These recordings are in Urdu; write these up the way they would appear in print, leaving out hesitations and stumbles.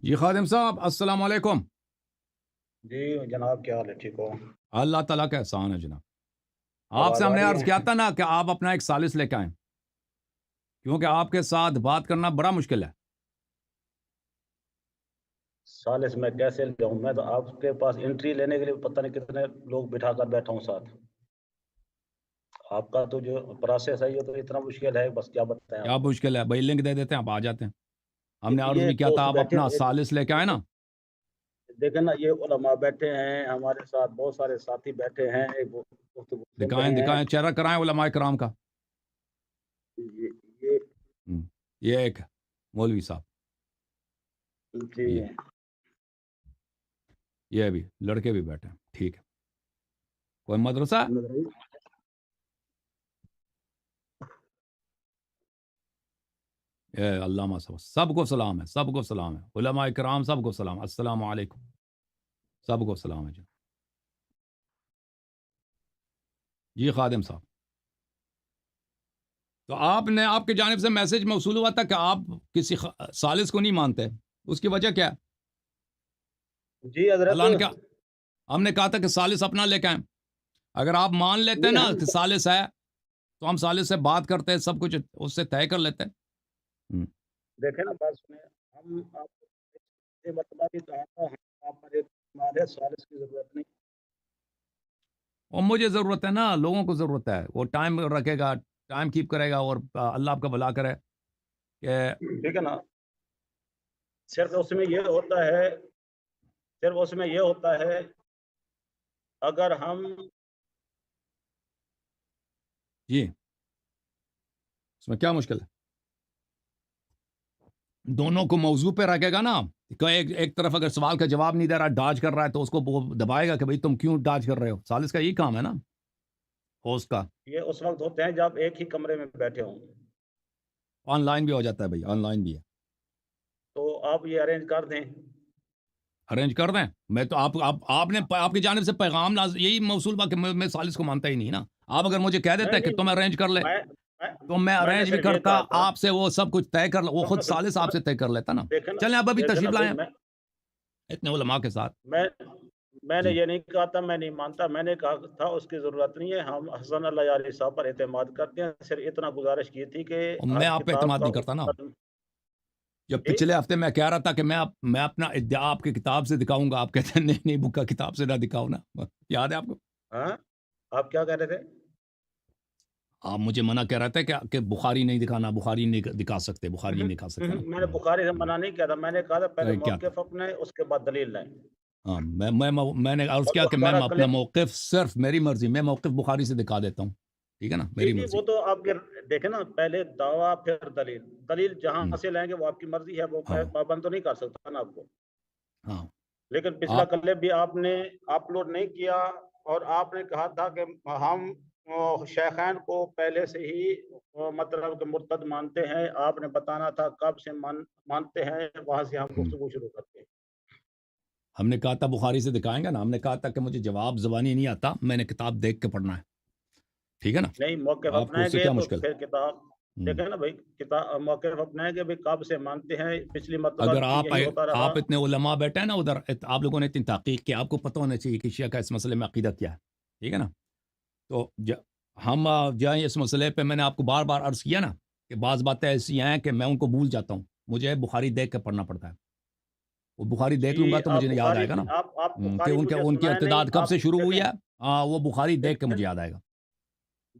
جی خادم صاحب السلام علیکم۔ جی جناب، کیا حال ہے؟ ٹھیک ہو؟ اللہ تعالیٰ کا احسان ہے جناب۔ آپ سے آواز ہم آ نے رہی عرض ہے؟ کیا تھا نا کہ آپ اپنا ایک ثالث لے کے آئیں، کیونکہ آپ کے ساتھ بات کرنا بڑا مشکل ہے۔ سالس میں کیسے جاؤں؟ میں تو آپ کے پاس انٹری لینے کے لیے پتہ نہیں کتنے لوگ بٹھا کر بیٹھا ہوں ساتھ۔ آپ کا تو جو پروسیس ہے یہ تو اتنا مشکل ہے، بس کیا بتائیں کیا آپ کو۔ مشکل ہے بھائی، لنک دے دیتے ہیں، آپ آ جاتے ہیں۔ ہم نے عرض یہ بھی کیا تھا دوست آپ بیٹھے اپنا ہوئے ثالث لے کے آئیں نا۔ دیکھیں نا، یہ علماء بیٹھے ہیں ہمارے ساتھ، بہت سارے ساتھی بیٹھے ہیں، گفتگو سن دکھائیں رہے ہیں۔ دکھائیں، چہرہ کرائیں علماء کرام کا۔ یہ یہ ایک مولوی صاحب، جی یہ بھی لڑکے بھی بیٹھے ہیں، ٹھیک ہے۔ کوئی مدرسہ؟ اے علامہ صاحب، سب کو سلام ہے، سب کو سلام ہے، علماء کرام سب کو سلام، السلام علیکم، سب کو سلام ہے جی۔ جی خادم صاحب، تو آپ کی جانب سے میسج موصول ہوا تھا کہ آپ کسی ثالث کو نہیں مانتے، اس کی وجہ کیا ہے؟ جی حضرت، اللہ نے کیا، ہم نے کہا تھا کہ ثالث اپنا لے کے آئیں۔ اگر آپ مان لیتے نا کہ ثالث ہے تو ہم ثالث سے بات کرتے ہیں، سب کچھ اس سے طے کر لیتے ہیں۔ دیکھیں نا، بات سنیں، ہم آپ کو مرتبہ بھی کہا تھا، آپ پر ایک ہمارے ثالث کی ضرورت نہیں۔ اور مجھے ضرورت ہے نا، لوگوں کو ضرورت ہے، وہ ٹائم رکھے گا، ٹائم کیپ کرے گا، اور اللہ آپ کا بھلا کرے کہ ٹھیک ہے نا۔ صرف اس میں یہ ہوتا ہے اگر ہم جی اس میں کیا مشکل ہے؟ دونوں کو موضوع پہ رکھے گا نا، ایک طرف اگر سوال کا جواب نہیں دے رہا، ڈاج کر رہا ہے، تو اس کو دبائے گا کہ بھئی تم کیوں ڈاج کر رہے ہو۔ ثالث کا یہی کام ہے نا، ہوسٹ کا۔ یہ اس وقت ہوتے ہیں جب ایک ہی کمرے میں بیٹھے ہوں، آن لائن بھی ہو جاتا ہے بھائی، آن لائن بھی ہے، تو آپ یہ ارینج کر دیں۔ ارینج کر دیں۔ میں تو آپ نے آپ کی جانب سے پیغام یہی موصول با کہ میں ثالث کو مانتا ہی نہیں نا۔ آپ اگر مجھے کہہ دیتے کہ تم ارینج کر لے تو میں نے ارینج بھی صرف یہ کرتا، کہا تھا، آپ سے وہ سب کچھ طے کر، وہ خود ثالث آپ سے طے کر لیتا نا۔ چلیں اب ابھی دیکھیں نا تشریف بھائی، لائیں اتنے علماء کے ساتھ۔ میں نے جی یہ نہیں کہا تھا میں نہیں مانتا، میں نے کہا تھا اس کی ضرورت نہیں ہے، ہم حسن اللہ علیہ صاحب پر اعتماد کرتے ہیں۔ صرف اتنا گزارش کی تھی کہ اور میں ہر آپ پہ اعتماد کتاب نہیں کا کرتا نا۔ جب پچھلے ہفتے میں کہہ رہا تھا کہ میں اپنا ادعا آپ کی کتاب سے دکھاؤں گا، آپ کہتے ہیں نہیں بکا کتاب سے نہ دکھاؤ نا، یاد ہے آپ کو؟ ہاں، آپ کیا کہہ رہے تھے؟ آپ مجھے منع کہہ رہے تھے کہ بخاری نہیں دکھانا، بخاری نہیں دکھا سکتے، بخاری نہیں دکھا سکتے نا۔ میں نے بخاری سے منع نہیں کیا تھا، میں نے کہا تھا پہلے کیا تھا؟ موقف اپنے، اس کے بعد دلیل لائیں۔ ہاں میں نے عرض کیا کہ میں ہمارا اپنا موقف، صرف میری مرضی، میں موقف بخاری سے دکھا دیتا ہوں، ٹھیک ہے نا، میری جی مرضی۔ وہ تو آپ کے دیکھیں نا، پہلے دعویٰ پھر دلیل جہاں سے لائیں گے وہ آپ کی مرضی ہے، وہ ہاں پابند تو نہیں کر سکتا نا آپ کو۔ ہاں لیکن پچھلا آپ کلپ بھی آپ نے اپلوڈ نہیں کیا، اور آپ نے کہا تھا کہ ہم شیخین کو پہلے سے ہی مطلب کہ مرتد مانتے ہیں، آپ نے بتانا تھا کب سے مانتے ہیں، وہاں سے ہم گفتگو شروع کرتے ہیں۔ ہم نے کہا تھا بخاری سے دکھائیں گے نا، ہم نے کہا تھا کہ مجھے جواب زبانی نہیں آتا، میں نے کتاب دیکھ کے پڑھنا ہے، ٹھیک ہے نا۔ نہیں، موقف آپ کو اپنائیں اس سے گے کیا تو مشکل؟ پھر کتاب دیکھیں نا بھائی، کتاب موقف اپنائیں گے بھی کب سے مانتے ہیں، پچھلی مرتبہ اگر بھی یہی ہوتا رہا۔ آپ اتنے علماء بیٹھے ہیں نا ادھر، آپ لوگوں نے اتنی تحقیق کی، آپ کو پتہ ہونا چاہیے کہ شیعہ کا اس مسئلے میں عقیدہ کیا ہے، ٹھیک ہے نا۔ تو ہم جائیں اس مسئلے پہ، میں نے آپ کو بار بار عرض کیا نا کہ بعض باتیں ایسی ہیں کہ میں ان کو بھول جاتا ہوں، مجھے بخاری دیکھ کے پڑھنا پڑتا ہے، وہ بخاری دیکھ لوں گا جی تو آپ مجھے یاد بخاری آئے گا نا آپ کہ بخاری مجھے ان کی سنائے نہیں، ارتداد کب آپ سے شروع ہوئی دیکھیں ہے۔ وہ بخاری دیکھ کے مجھے یاد آئے گا۔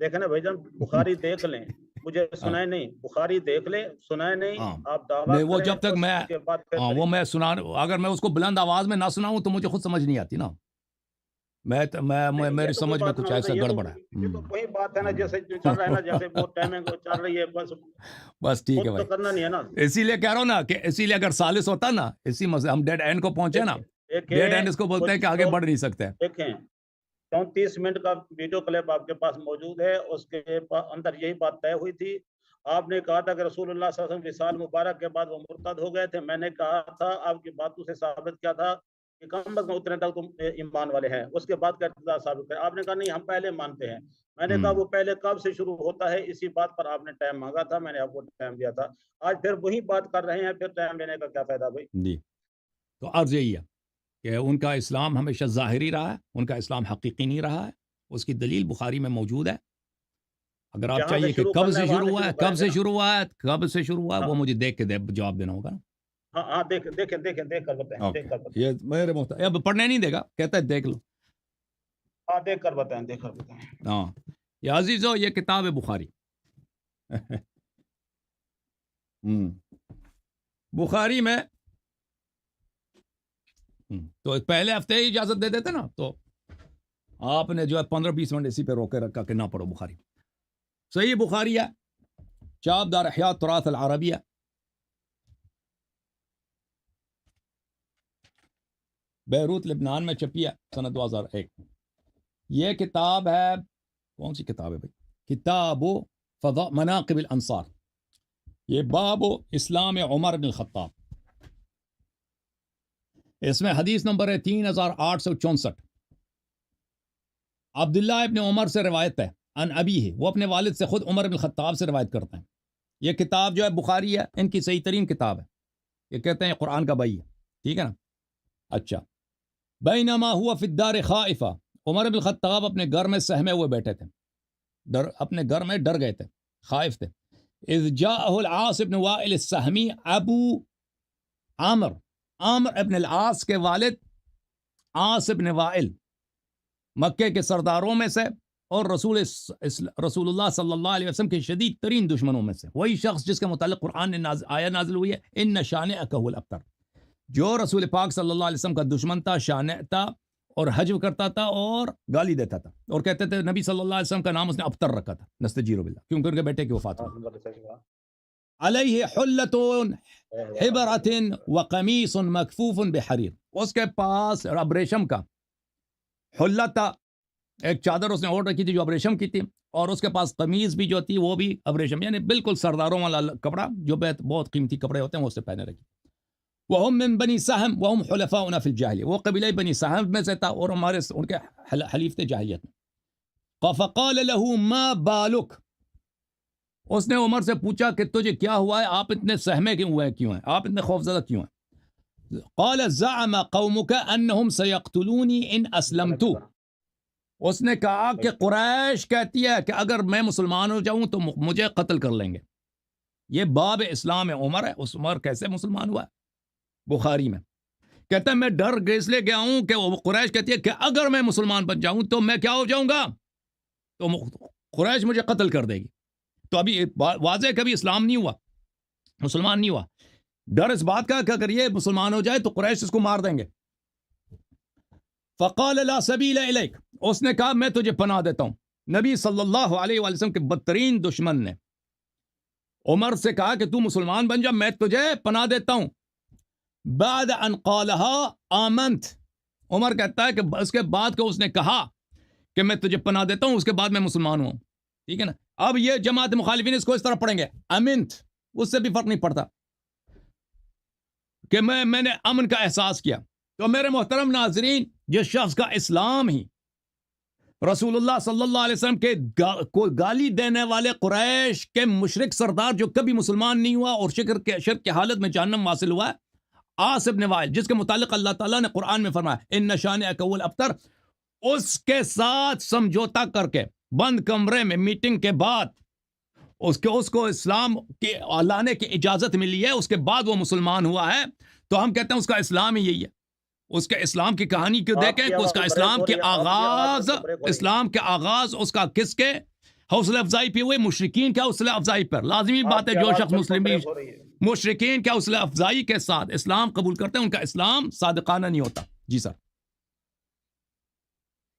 دیکھیں نا بھائی جان، بخاری دیکھ لیں، مجھے ہاں سنائے نہیں، بخاری دیکھ لیں، سنائے نہیں، ہاں آپ دعویٰ نہیں، وہ کریں، جب تک اس میں کے بعد پھر دلیل۔ وہ میں اگر میں اس کو بلند آواز میں نہ سناؤں تو مجھے خود سمجھ نہیں آتی نا، نہیں، یہ میری تو کوئی سمجھ میں بات نہ کچھ ہوتا، ایسا گڑبڑ ہے۔ یہ تو وہی بات ہے نا، جیسے جو چل رہا ہے نا، جیسے وہ ٹائمنگ چل رہی ہے، بس بس ٹھیک ہے خود تو بھائی، کرنا نہیں ہے نا۔ اسی لیے کہہ رہا ہوں نا کہ اسی لیے اگر ثالث ہوتا نا، اسی مسئلے ہم ڈیڈ اینڈ کو پہنچے نا، ڈیڈ اینڈ اس کو بولتے ہیں کہ آگے بڑھ نہیں سکتے۔ دیکھیں 34 منٹ کا ویڈیو کلپ آپ کے پاس موجود ہے، اس کے اندر یہی بات طے ہوئی تھی۔ آپ نے کہا تھا کہ رسول اللہ صلی اللہ علیہ وسلم وصال مبارک کے بعد وہ مرتد ہو گئے تھے، میں نے کہا تھا آپ کی باتوں سے ثابت کیا تھا کہ کم از کم اتنے تک تم ایمان والے ہیں، اس کے بعد کا ارتداد ثابت کیا۔ آپ نے کہا نہیں ہم پہلے مانتے ہیں، میں نے کہا وہ پہلے کب سے شروع ہوتا ہے، اسی بات پر آپ نے ٹائم مانگا تھا، میں نے آپ کو ٹائم دیا تھا، آج پھر وہی بات کر رہے ہیں، پھر ٹائم لینے کا کیا فائدہ بھائی؟ جی تو عرض یہی ہے کہ ان کا اسلام ہمیشہ ظاہری رہا ہے، ان کا اسلام حقیقی نہیں رہا ہے. اس کی دلیل بخاری میں موجود ہے. اگر آپ جہاں سے چاہیے کہ شروع کب کرنا سے ہے وہاں شروع سے ہوا ہے، شروع کب کریں گے سے نا. شروع ہوا ہے، کب سے شروع ہوا ہے، ہاں وہ مجھے دیکھ کے جواب دینا ہوگا. ہاں ہاں، دیکھ دیکھیں دیکھیں دیکھ کر بتائیں، اوکے، دیکھ کر بتائیں. یہ میرے محترم اب پڑھنے نہیں دے گا، کہتا ہے دیکھ لو. ہاں دیکھ کر بتائیں، دیکھ کر بتائیں. ہاں یا عزیزو، یہ کتاب ہے بخاری. بخاری میں تو پہلے ہفتے ہی اجازت دے دیتے نا، تو آپ نے جو ہے 15-20 منٹ اسی پہ روکے رکھا کہ نہ پڑھو بخاری. صحیح بخاری ہے، چاپ دار احیاء تراث العربیہ، بیروت لبنان میں چھپی ہے سنہ 2001. یہ کتاب ہے، کون سی کتاب ہے بھائی؟ کتاب فضاء مناقب الانصار. یہ باب اسلام عمر بن الخطاب. اس میں حدیث نمبر ہے 3864. عبداللہ ابن عمر سے روایت ہے، ان ابی ہے، وہ اپنے والد سے خود عمر بن الخطاب سے روایت کرتے ہیں. یہ کتاب جو ہے بخاری ہے، ان کی صحیح ترین کتاب ہے. یہ کہتے ہیں قرآن کا بھائی ہے، ٹھیک ہے نا. اچھا، بینما ہوا فی الدار خائفہ، عمر بن الخطاب اپنے گھر میں سہمے ہوئے بیٹھے تھے، اپنے گھر میں ڈر گئے تھے، خائف تھے. اذ جاءہ العاص بن وائل السہمی ابو عامر، عامر ابن العاص کے والد عاص ابن وائل مکے کے سرداروں میں سے اور رسول اللہ صلی اللہ علیہ وسلم کے شدید ترین دشمنوں میں سے. وہی شخص جس کے متعلق قرآن نے آیت نازل ہوئی ہے، ان شانئک هو الابتر، جو رسول پاک صلی اللہ علیہ وسلم کا دشمن تھا، شانع تھا اور حجو کرتا تھا اور گالی دیتا تھا، اور کہتے تھے نبی صلی اللہ علیہ وسلم کا نام اس نے ابتر رکھا تھا، نستجیر باللہ، کیونکہ ان کے بیٹے کی وفات ہوئی. علیہ حلۃ حبرۃ وقمیص مکفوف بحریر، اس کے پاس اب ریشم کا حلہ تھا، ایک چادر اس نے اوڑھ رکھی تھی جو اب ریشم کی تھی، اور اس کے پاس قمیض بھی جو تھی وہ بھی اب ریشم، یعنی بالکل سرداروں والا کپڑا جو بہت قیمتی کپڑے ہوتے ہیں وہ اس سے پہنے رکھی. وهم من بنی سہم وهم حلفاؤنا فی الجاہلیہ، وہ قبیلہ بنی سہم میں سے تھا اور ان کے حلیف تھے جاہلیت میں. فقال له ما بالک، اس نے عمر سے پوچھا کہ تجھے کیا ہوا ہے، آپ اتنے سہمے کیوں ہیں، آپ اتنے خوفزدہ کیوں ہیں. قال زعم قومک انہم سیقتلونی ان اسلمت، اس نے کہا کہ قریش کہتی ہے کہ اگر میں مسلمان ہو جاؤں تو مجھے قتل کر لیں گے. یہ باب اسلام عمر ہے. اس عمر کیسے مسلمان ہوا ہے؟ بخاری میں کہتا ہے میں ڈر اس لیے گیا ہوں کہ وہ قریش کہتی ہے کہ اگر میں مسلمان بن جاؤں تو میں کیا ہو جاؤں گا، تو قریش مجھے قتل کر دے گی. تو ابھی واضح کبھی اسلام نہیں ہوا، مسلمان نہیں ہوا. ڈر اس بات کا کہ اگر یہ مسلمان ہو جائے تو قریش اس کو مار دیں گے. فقال لا سبیل الیک، اس نے کہا میں تجھے پناہ دیتا ہوں. نبی صلی اللہ علیہ وآلہ وسلم کے بدترین دشمن نے عمر سے کہا کہ تو مسلمان بن جا، میں تجھے پناہ دیتا ہوں. بعد ان قالها آمنت، عمر کہتا ہے کہ اس کے بعد کہ اس نے کہا کہ میں تجھے پناہ دیتا ہوں، اس کے بعد میں مسلمان ہوں. ٹھیک ہے نا. اب یہ جماعت مخالفین اس کو اس طرح پڑھیں گے، امنت، اس سے بھی فرق نہیں پڑتا کہ میں نے امن کا احساس کیا. تو میرے محترم ناظرین، جس شخص کا اسلام ہی رسول اللہ صلی اللہ علیہ وسلم کے کو گالی دینے والے قریش کے مشرک سردار جو کبھی مسلمان نہیں ہوا اور شرک کے حالت میں جہنم واصل ہوا ہے، عاص بن وائل، جس کے متعلق اللہ تعالیٰ نے قرآن میں فرمایا ان شانئک هو الابتر، اس کے ساتھ سمجھوتا کر کے بند کمرے میں میٹنگ کے بعد اس کو اسلام کے لانے کی اجازت ملی ہے، اس کے بعد وہ مسلمان ہوا ہے. تو ہم کہتے ہیں اس کا اسلام ہی یہی ہے. اس کے اسلام کی کہانی کو دیکھیں کہ اس کا اسلام کے آغاز، اسلام کے آغاز اس کا کس کے حوصلہ افزائی پہ ہوئے؟ مشرکین کے حوصلہ افزائی پر. لازمی بات ہے جو شخص مسلم بھی مشرکین کے حوصلہ افزائی کے ساتھ اسلام قبول کرتے ہیں، ان کا اسلام صادقانہ نہیں ہوتا. جی سر،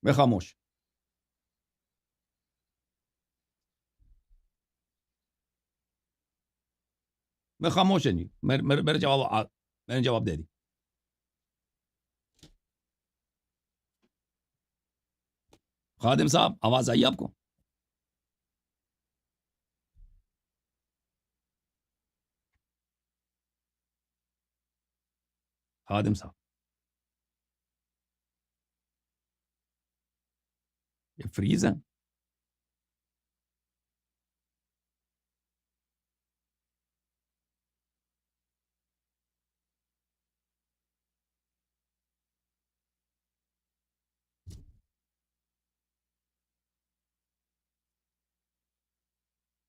میں خاموش. میں خاموش ہے. نہیں، میرے جواب میں نے جواب دے دی. خادم صاحب آواز آئی آپ کو؟ خادم صاحب، یہ فریز ہے.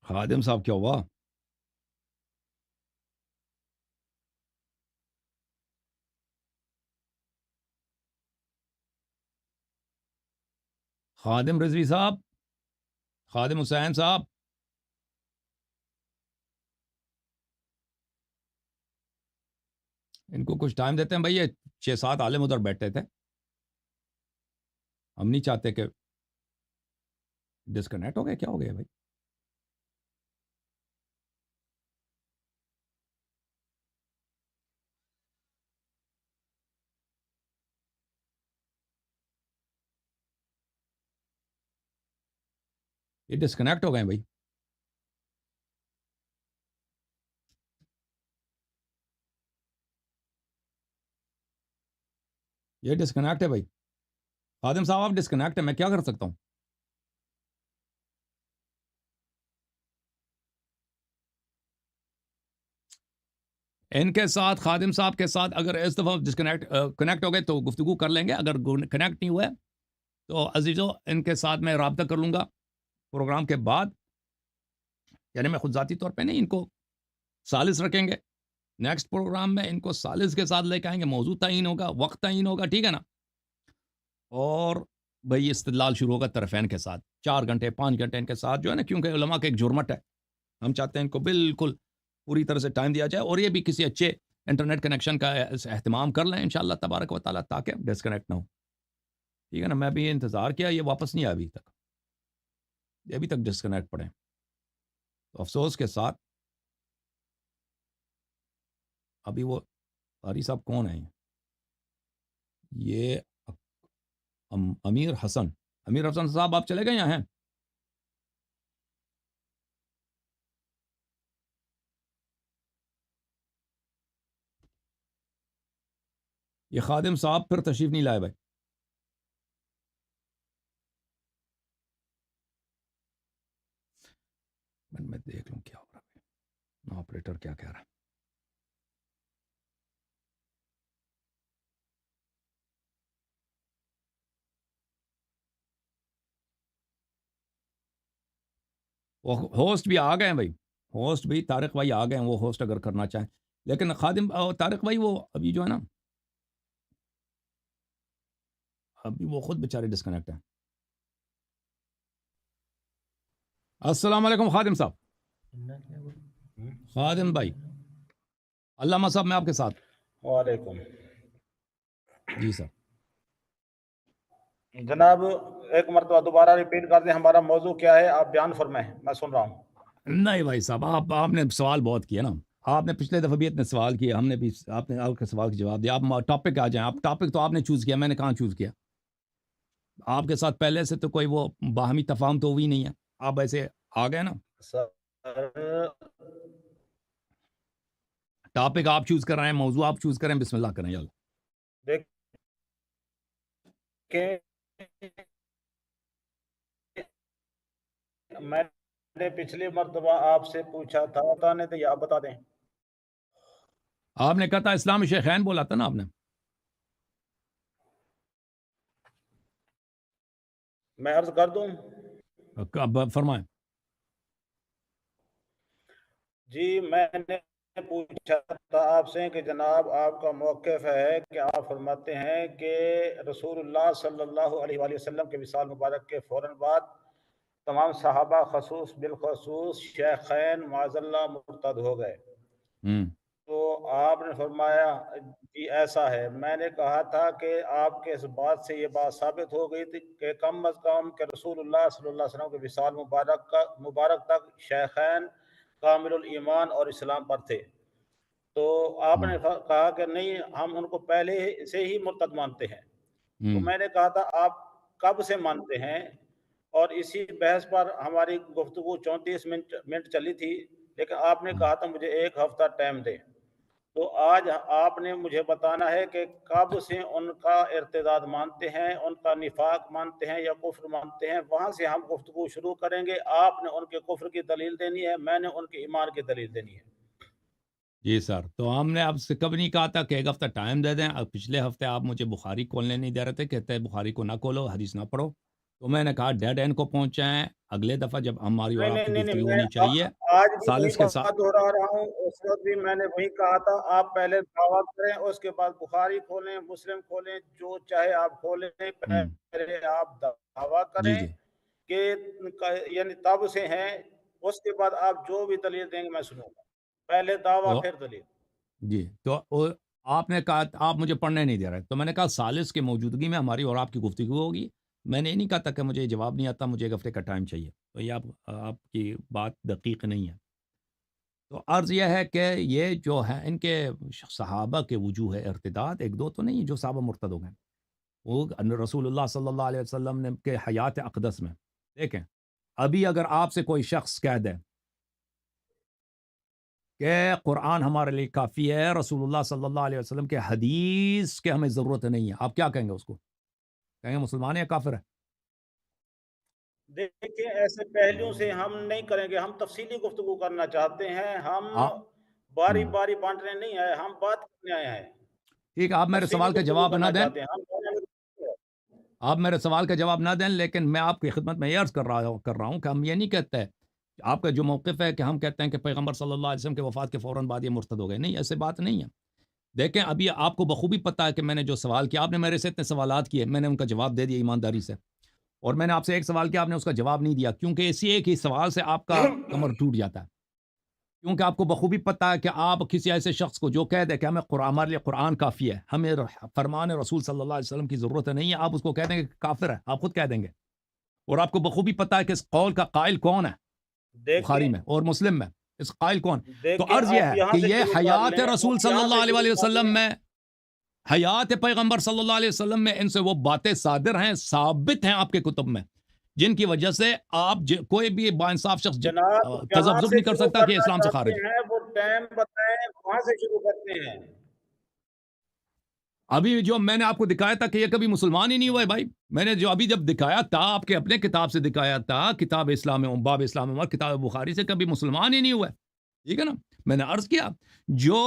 خادم صاحب کیا ہوا؟ خادم رضوی صاحب، خادم حسین صاحب، ان کو کچھ ٹائم دیتے ہیں بھائی، یہ 6-7 عالم ادھر بیٹھے تھے، ہم نہیں چاہتے کہ ڈسکنیکٹ ہو گئے. کیا ہو گیا بھائی؟ یہ ڈسکنیکٹ ہو گئے بھائی. یہ ڈسکنیکٹ ہے بھائی. خادم صاحب آپ ڈسکنیکٹ ہے، میں کیا کر سکتا ہوں؟ ان کے ساتھ، خادم صاحب کے ساتھ اگر اس دفعہ کنیکٹ ہو گئے تو گفتگو کر لیں گے، اگر کنیکٹ نہیں ہوئے تو عزیزو ان کے ساتھ میں رابطہ کر لوں گا پروگرام کے بعد. یعنی میں خود ذاتی طور پہ نہیں، ان کو ثالث رکھیں گے، نیکسٹ پروگرام میں ان کو ثالث کے ساتھ لے کے آئیں گے، موضوع تعین ہوگا، وقت تعین ہوگا، ٹھیک ہے نا. اور بھائی استدلال شروع ہوگا طرفین کے ساتھ، 4 گھنٹے 5 گھنٹے ان کے ساتھ جو ہے نا، کیونکہ علماء کا ایک جرمٹ ہے، ہم چاہتے ہیں ان کو بالکل پوری طرح سے ٹائم دیا جائے، اور یہ بھی کسی اچھے انٹرنیٹ کنیکشن کا اہتمام کر لیں انشاءاللہ تبارک و تعالیٰ، تاکہ ڈسکنیکٹ نہ ہو. ٹھیک ہے نا. میں بھی یہ انتظار کیا، یہ واپس نہیں آیا ابھی تک، یہ ابھی تک ڈسکنیکٹ پڑے. تو افسوس کے ساتھ ابھی وہ قاری صاحب کون ہیں؟ یہ امیر حسن صاحب آپ چلے گئے یہاں ہیں؟ یہ خادم صاحب پھر تشریف نہیں لائے بھائی. میں دیکھ لوں کیا ہو رہا ہے، آپریٹر کیا کہہ رہا ہے. وہ ہوسٹ بھی آ گئے ہیں بھائی، ہوسٹ بھی طارق بھائی آ گئے ہیں، وہ ہوسٹ اگر کرنا چاہیں. لیکن خادم طارق بھائی وہ ابھی جو ہے نا، ابھی وہ خود بیچارے ڈسکنیکٹ ہیں. السلام علیکم خادم صاحب. خادم بھائی، علامہ صاحب میں آپ کے ساتھ. وعلیکم. جی سر. جناب ایک مرتبہ دوبارہ ریپیٹ کر دیں، ہمارا موضوع کیا ہے، آپ بیان فرمائیں، میں سن رہا ہوں. نہیں بھائی صاحب، آپ نے سوال بہت کیا نا، آپ نے پچھلے دفعہ بھی اتنے سوال کیے، ہم نے بھی، آپ نے آپ کے سوال کا جواب دیا. آپ ٹاپک آ جائیں. آپ ٹاپک تو آپ نے چوز کیا، میں نے کہاں چوز کیا؟ آپ کے ساتھ پہلے سے تو کوئی وہ باہمی تفاہم تو ہوئی نہیں ہے، آپ ایسے آ گئے نا. سر ٹاپک آپ چوز کر رہے ہیں، موضوع آپ چوز کریں، بسم اللہ کریں. یلا دیکھیں، میں نے پچھلی مرتبہ آپ سے پوچھا تھا، بتانے تھے یا آپ بتا دیں؟ آپ نے کہا تھا اسلام شیخین بولا تھا نا آپ نے. میں عرض کر دوں؟ اب فرمائیں. جی میں نے پوچھا تھا آپ سے کہ جناب آپ کا موقف ہے کہ آپ فرماتے ہیں کہ رسول اللہ صلی اللہ علیہ وآلہ وسلم کے وصال مبارک کے فوراً بعد تمام صحابہ خصوص بالخصوص شیخین معاذ اللہ مرتد ہو گئے. تو آپ نے فرمایا جی ایسا ہے. میں نے کہا تھا کہ آپ کے اس بات سے یہ بات ثابت ہو گئی تھی کہ کم از کم کہ رسول اللہ صلی اللہ علیہ وسلم کے وصال مبارک تک شیخین کامل الایمان اور اسلام پر تھے. تو آپ نے کہا کہ نہیں، ہم ان کو پہلے سے ہی مرتد مانتے ہیں. تو میں نے کہا تھا آپ کب سے مانتے ہیں، اور اسی بحث پر ہماری گفتگو 34 منٹ چلی تھی، لیکن آپ نے کہا تھا مجھے 1 ہفتہ ٹائم دے. تو آج آپ نے مجھے بتانا ہے کہ کب سے ان کا ارتداد مانتے ہیں، ان کا نفاق مانتے ہیں یا کفر مانتے ہیں، وہاں سے ہم گفتگو شروع کریں گے. آپ نے ان کے کفر کی دلیل دینی ہے، میں نے ان کے ایمان کی دلیل دینی ہے. جی سر. تو ہم نے آپ سے کب نہیں کہا تھا کہ 1 ہفتہ ٹائم دے دیں؟ اب پچھلے ہفتے آپ مجھے بخاری کھولنے نہیں دے رہے تھے، کہتے ہیں بخاری کو نہ کھولو، حدیث نہ پڑھو. تو میں نے کہا ڈیڈ اینڈ کو پہنچائیں، اگلے دفعہ جب ہماری اور آپ کی نہیں گفتگو میں ہونی چاہیے آج بھی وہی ثالث کے ساتھ۔ بات دہرا رہا ہوں، اس وقت بھی میں نے وہی کہا تھا، آپ پہلے دعویٰ کریں، اس کے بعد بخاری کھولیں، مسلم کھولیں، جو چاہے آپ کھولیں، پہلے آپ دعویٰ جی کریں جی کہ یعنی تب سے ہیں، اس کے بعد آپ جو بھی دلیل دیں گے میں سنوں گا، پہلے دعویٰ تو پھر دلیل۔ جی تو آپ نے کہا آپ مجھے پڑھنے نہیں دے رہے، تو میں نے کہا ثالث کی موجودگی میں ہماری اور آپ کی گفتگو ہوگی۔ میں نے یہ نہیں کہا تھا کہ مجھے یہ جواب نہیں آتا، مجھے ایک ہفتے کا ٹائم چاہیے، تو یہ آپ کی بات دقیق نہیں ہے۔ تو عرض یہ ہے کہ یہ جو ہے ان کے صحابہ کے وجوہ ارتداد ایک دو تو نہیں جو صحابہ مرتد ہو گئے، وہ رسول اللہ صلی اللہ علیہ وسلم نے کے حیات اقدس میں دیکھیں، ابھی اگر آپ سے کوئی شخص کہہ دے کہ قرآن ہمارے لیے کافی ہے، رسول اللہ صلی اللہ علیہ وسلم کے حدیث کے ہمیں ضرورت نہیں ہے، آپ کیا کہیں گے اس کو؟ کہیں گے مسلمان ہے یا کافر ہے؟ دیکھیں ایسے پہلوؤں سے ہم نہیں کریں گے، ہم تفصیلی گفتگو کرنا چاہتے ہیں، ہم باری ہم، باری بانٹنے نہیں آئے، ہم بات کرنے آئے ہیں، ٹھیک ہے، آپ میرے تفصیلی سوال کا گفتگو جواب نہ کرنا دیں، چاہتے ہیں ہم۔ آپ میرے سوال کا جواب نہ دیں، لیکن میں آپ کی خدمت میں یہ عرض کر رہا ہوں کہ ہم یہ نہیں کہتے، آپ کا جو موقف ہے کہ ہم کہتے ہیں کہ پیغمبر صلی اللہ علیہ وسلم کے وفات کے فوراً بعد یہ مرتد ہو گئے، نہیں، ایسے بات نہیں ہے۔ دیکھیں ابھی آپ کو بخوبی پتہ ہے کہ میں نے جو سوال کیا، آپ نے میرے سے اتنے سوالات کیے، میں نے ان کا جواب دے دیا ایمانداری سے، اور میں نے آپ سے ایک سوال کیا، آپ نے اس کا جواب نہیں دیا، کیونکہ اسی ایک ہی سوال سے آپ کا کمر ٹوٹ جاتا ہے، کیونکہ آپ کو بخوبی پتہ ہے کہ آپ کسی ایسے شخص کو جو کہہ دے کہ ہمارے لیے قرآن کافی ہے، ہمیں فرمان رسول صلی اللہ علیہ وسلم کی ضرورت نہیں ہے، آپ اس کو کہہ دیں گے کہ کافر ہے، آپ خود کہہ دیں گے، اور آپ کو بخوبی پتہ ہے کہ اس قول کا قائل کون ہے، دیکھیں بخاری میں اور مسلم میں، اس قائل کون؟ تو دیکھیں عرض یہ آپ ہے یہاں کہ سے یہ شروع کر حیات لیں، رسول صلی یہاں اللہ سے شروع علیہ کر وسلم لیں۔ میں، حیات پیغمبر صلی اللہ علیہ وسلم میں ان سے وہ باتیں صادر ہیں، ثابت ہیں آپ کے کتب میں، جن کی وجہ سے آپ کوئی بھی باانصاف شخص جناب جہاں تذبذب سے نہیں کر شروع سکتا کہ یہ کرنا اسلام سے چاہتے خارج ہے۔ ہیں وہ ٹائم بتائیں، وہاں سے شروع کرتے ہیں۔ ابھی جو میں نے آپ کو دکھایا تھا کہ یہ کبھی مسلمان ہی نہیں ہوئے بھائی، میں نے جو ابھی جب دکھایا تھا آپ کے اپنے کتاب سے دکھایا تھا، کتاب اسلام باب اسلام عمر، کتاب بخاری سے، کبھی مسلمان ہی نہیں ہوئے، ٹھیک ہے نا؟ میں نے عرض کیا جو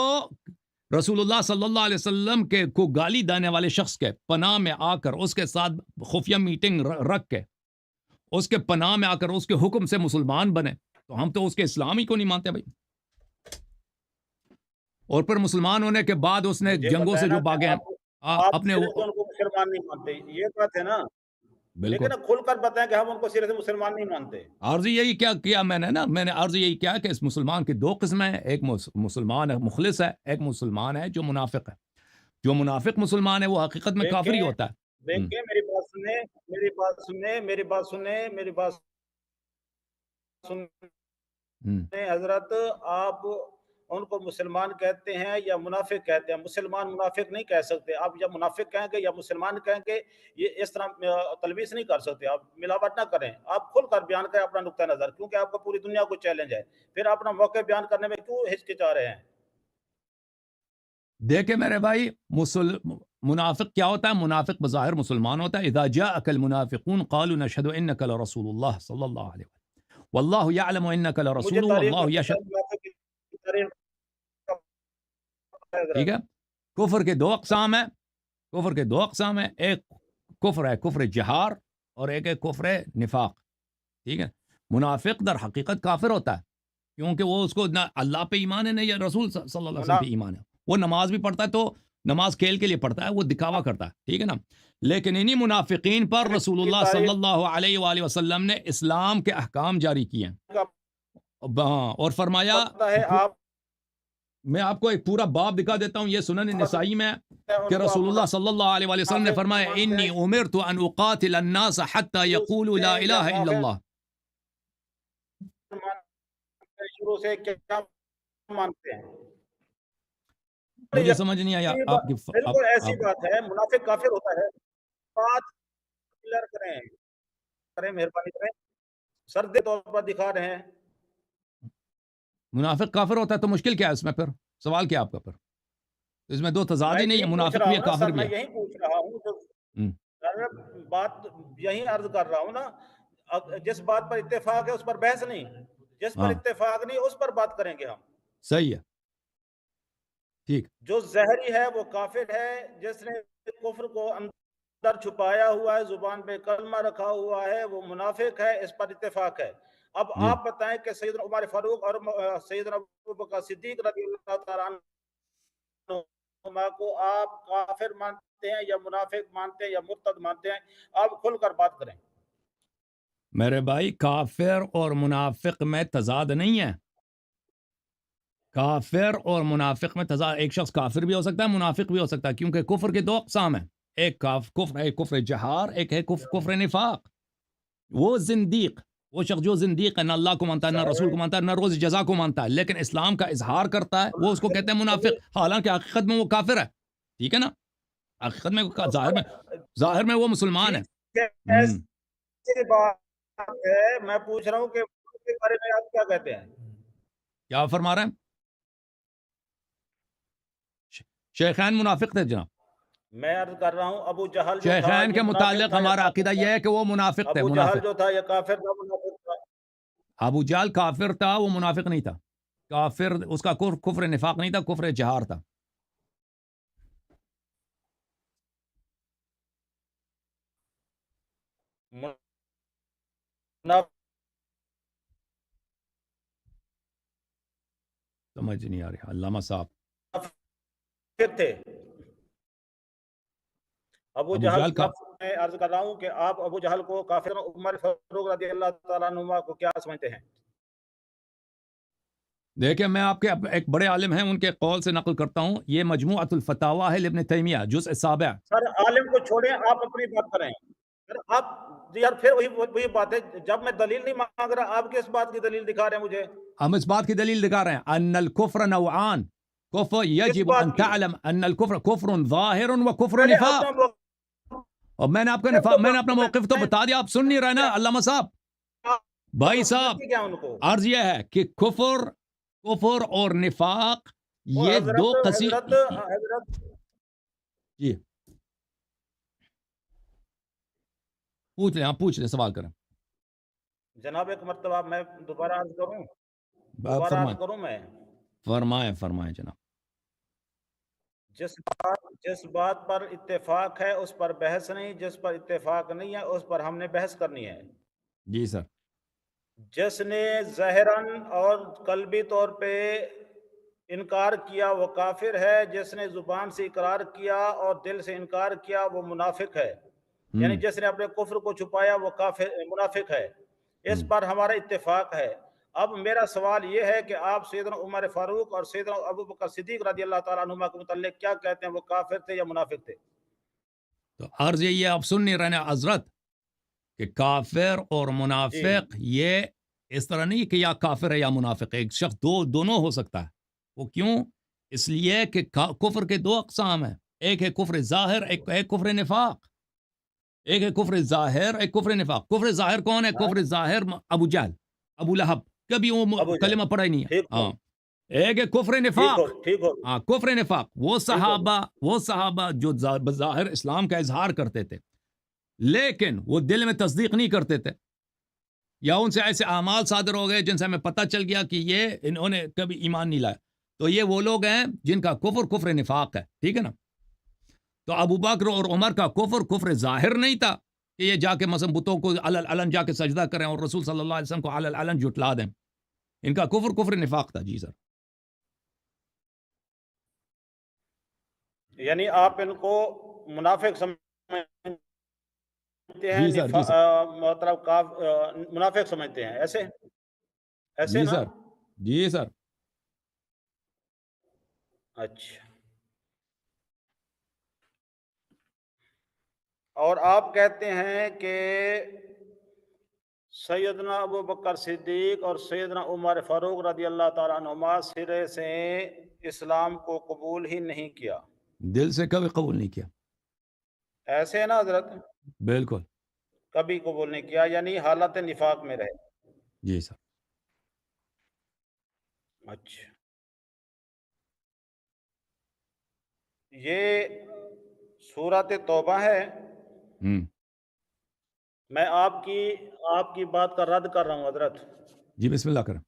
رسول اللہ صلی اللہ علیہ وسلم کے کو گالی دینے والے شخص کے پناہ میں آ کر اس کے ساتھ خفیہ میٹنگ رکھ کے اس کے پناہ میں آ کر اس کے حکم سے مسلمان بنے، تو ہم تو اس کے اسلام ہی کو نہیں مانتے بھائی، اور پھر مسلمان ہونے کے بعد اس نے مجھے جنگوں پتہ ہے سے نا جو کہ بھاگے ہیں آپ اپنے صرف ان کو مسلمان نہیں مانتے، یہ بات ہے نا، بالکل لیکن کھل کر بتائیں کہ ہم ان کو صرف مسلمان نہیں مانتے۔ عرض یہی کیا کیا میں نے نا، میں نے عرض یہی کیا کہ اس مسلمان کی دو قسمیں ہیں، ایک مسلمان ہے مخلص ہے، ایک مسلمان ہے جو منافق ہے، جو منافق مسلمان ہے وہ حقیقت میں کافر ہی دیکھیں ہوتا ہے۔ دیکھیں میری بات سنیں، میری بات سنیں، میری بات سنیں، میری بات سنیں حضرت، آپ ان کو مسلمان کہتے ہیں یا منافق کہتے ہیں، مسلمان منافق نہیں کہہ سکتے آپ، یا منافق کہیں گے یا مسلمان کہیں گے، یہ اس طرح تلویث نہیں کر سکتے آپ، ملاوٹ نہ کریں، آپ کھل کر بیان کریں اپنا نقطہ نظر، کیونکہ آپ کا پوری دنیا کو چیلنج ہے، پھر اپنا موقع بیان کرنے میں کیوں ہچکچا رہے ہیں؟ دیکھیں میرے بھائی، منافق کیا ہوتا ہے؟ منافق بظاہر مسلمان ہوتا ہے، اذا جاءك المنافقون قالوا نشهد انك لرسول الله صلی اللہ علیہ وسلم والله يعلم انك مجھے لرسول تاریخ میں والله پتہ يشهد، ہے منافق کی تاریخ کا پتہ ہے ٹھیک حضرت۔ ہے؟ کفر کے دو اقسام ہیں، کفر کے دو اقسام ہیں، ایک کفر ہے کفر جہار، اور ایک ہے کفر نفاق، ٹھیک ہے؟ منافق در حقیقت کافر ہوتا ہے، کیونکہ وہ اس کو نہ اللہ پہ ایمان ہے نہ یا رسول صلی اللہ علیہ وسلم پہ ایمان ہے، وہ نماز بھی پڑھتا ہے تو نماز کھیل کے لیے پڑھتا ہے، وہ دکھاوا کرتا ہے، ٹھیک ہے نا؟ لیکن انہی منافقین پر منافق رسول کی اللہ صلی تاریخ اللہ علیہ وآلہ وسلم نے اسلام کے احکام جاری کیے ہیں، کا اور فرمایا، پتہ ہے، آپ میں آپ کو ایک پورا باب دکھا دیتا ہوں، یہ سنن نسائی میں کہ ان کو آپ رسول اللہ صلی اللہ علیہ وآلہ وسلم نے منافق فرمایا مانتے انی ہیں، امرت ان اقاتل الناس حتى يقولوا لا یا الہ الا اللہ، شروع سے کیا مانتے ہیں؟ مجھے سمجھ نہیں آیا آپ کی بالکل ایسی آپ بات ہے، منافق کافر ہوتا ہے، بات کلیئر کریں مہربانی کریں، سرد طور پر دکھا رہے ہیں۔ منافق کافر ہوتا ہے تو مشکل کیا ہے اس میں؟ پھر سوال کیا آپ کا؟ پھر اس میں دو تضاد میں ہی نہیں ہے، یہی پوچھ منافق رہا بھی ہے ہوں نا کافر سر، بھی میں ہے۔ یہی پوچھ رہا ہوں سر، بات یہی عرض کر رہا ہوں نا، جس بات پر اتفاق ہے اس پر بحث نہیں، جس پر ہاں اتفاق نہیں اس پر بات کریں گے ہم۔ صحیح ہے، ٹھیک، جو زہری ہے وہ کافر ہے، جس نے کفر کو اندر چھپایا ہوا ہے، زبان پہ کلمہ رکھا ہوا ہے، وہ منافق ہے، اس پر اتفاق ہے۔ اب جی آپ بتائیں کہ سیدنا عمر فاروق اور سیدنا ابوبکر صدیق رضی اللہ تعالیٰ عنہما کو آپ کافر مانتے ہیں یا منافق مانتے ہیں یا مرتد مانتے ہیں؟ آپ کھل کر بات کریں۔ میرے بھائی، کافر اور منافق میں تضاد نہیں ہے۔ کافر اور منافق میں تضاد، ایک شخص کافر بھی ہو سکتا ہے، منافق بھی ہو سکتا ہے، کیونکہ کفر کے دو اقسام ہیں، ایک کفر ہے کفر جہار، ایک ہے کفر نفاق۔ وہ زندیق، وہ شخص جو زندیق ہے، نہ اللہ کو مانتا ہے، نہ رسول کو مانتا ہے، نہ روز جزا کو مانتا ہے، لیکن اسلام کا اظہار کرتا ہے، وہ اس کو کہتے ہیں منافق، حالانکہ حقیقت میں وہ کافر ہے۔ ٹھیک ہے نا؟ حقیقت میں ظاہر میں وہ مسلمان ہے۔ ایسی بات ہے، میں پوچھ رہا ہوں کہ اس کے بارے میں آپ کیا کہتے ہیں؟ کیا فرما رہے ہیں؟ شیخین منافق تھے جناب۔ میں عرض کر رہا ہوں ابو جہل جو تھا شیخین یہ کے منافق متعلق تھا یا ہمارا کافر عقیدہ تھا؟ یہ ہے کہ وہ منافق تھے، ابو جہل منافق۔ جو تھا یہ کافر تھا منافق تھا؟ ابو جہل کافر تھا، وہ منافق نہیں تھا۔ کافر اس کا کفر نفاق نہیں تھا، کفر جہار تھا۔ منافق سمجھ نہیں آ رہی علامہ صاحب۔ تھے ابو ابو جہل جہل کا میں عرض کر رہا ہوں کہ آپ ابو جہل کو کافر، عمر فاروق رضی اللہ تعالیٰ عنہ کو کیا سمجھتے ہیں؟ دیکھیں، میں آپ کے ایک بڑے عالم ہیں، ان کے قول سے نقل کرتا ہوں، یہ مجموعۃ الفتاوی ہے لابن تیمیہ، جزء 7۔ سر عالم کو چھوڑیں، آپ اپنی بات کریں۔ سر آپ یار پھر وہی بات ہے، جب میں دلیل نہیں مانگ رہا، آپ کس بات کی دلیل دکھا رہے ہیں مجھے؟ ہم اس بات کی دلیل دکھا رہے ہیں ان الکفر نوعان، کفر کس یجب بات ان کی؟ تعلم ان الکفر کفر ظاہر و کفر پہلے نفاق۔ اپنا اور میں نے آپ کا میں نے اپنا موقف تو بتا دیا، آپ سن نہیں رہے نا علامہ صاحب۔ بھائی صاحب، کیا ان کو عرض یہ ہے کہ کفر اور نفاق وہ یہ دو حضرت جی پوچھ لیں، آپ پوچھ لیں، سوال کریں۔ جناب ایک مرتبہ میں دوبارہ عرض کروں، فرمائیں جناب۔ جس بات پر اتفاق ہے اس پر بحث نہیں، جس پر اتفاق نہیں ہے اس پر ہم نے بحث کرنی ہے۔ جی سر۔ جس نے ظاہراً اور قلبی طور پہ انکار کیا وہ کافر ہے، جس نے زبان سے اقرار کیا اور دل سے انکار کیا وہ منافق ہے، یعنی جس نے اپنے کفر کو چھپایا وہ کافر منافق ہے۔ اس پر ہمارا اتفاق ہے۔ اب میرا سوال یہ ہے کہ آپ سیدنا عمر فاروق اور سیدنا ابوبکر صدیق رضی اللہ تعالیٰ عنہما کے متعلق کیا کہتے ہیں؟ وہ کافر تھے یا منافق تھے؟ تو عرض یہ آپ سن نہیں رہے نا حضرت، کہ کافر اور منافق یہ اس طرح نہیں کہ یا کافر ہے یا منافق ہے، ایک شخص دونوں ہو سکتا ہے۔ وہ کیوں؟ اس لیے کہ کفر کے دو اقسام ہیں، ایک ہے کفر ظاہر، ایک ہے کفر نفاق۔ ایک ہے کفر ظاہر، ایک کفر نفاق۔ کفر ظاہر کون ہے؟ کفر ظاہر ابو جہل، ابو لہب، کبھی وہ کلمہ پڑھا ہی نہیں ہے۔ ہاں، ایک ہے کفر نفاق۔ ہاں، کفر نفاق وہ صحابہ جو بظاہر اسلام کا اظہار کرتے تھے لیکن وہ دل میں تصدیق نہیں کرتے تھے، یا ان سے ایسے اعمال صادر ہو گئے جن سے ہمیں پتہ چل گیا کہ یہ انہوں نے کبھی ایمان نہیں لایا، تو یہ وہ لوگ ہیں جن کا کفر نفاق ہے۔ ٹھیک ہے نا؟ تو ابو بکر اور عمر کا کفر ظاہر نہیں تھا کہ یہ جا کے مثلا بتوں کو علن جا کے سجدہ کریں اور رسول صلی اللہ علیہ وسلم کو علن جھٹلا دیں، ان کا کفر نفاق تھا۔ جی سر۔ یعنی آپ ان کو منافق سمجھتے ہیں؟ جی سر، مطلب منافق سمجھتے ہیں، ایسے جی نا؟ سر، جی سر۔ اچھا، اور آپ کہتے ہیں کہ سیدنا ابوبکر صدیق اور سیدنا عمر فاروق رضی اللہ تعالیٰ عنہما سرے سے اسلام کو قبول ہی نہیں کیا؟ دل سے کبھی قبول نہیں کیا۔ ایسے ہے نا حضرت؟ بالکل۔ کبھی قبول نہیں کیا، یعنی حالت نفاق میں رہے۔ جی سر۔ اچھا، یہ سورۃ توبہ ہے۔ میں آپ کی بات کا رد کر رہا ہوں حضرت۔ جی بسم اللہ کریں۔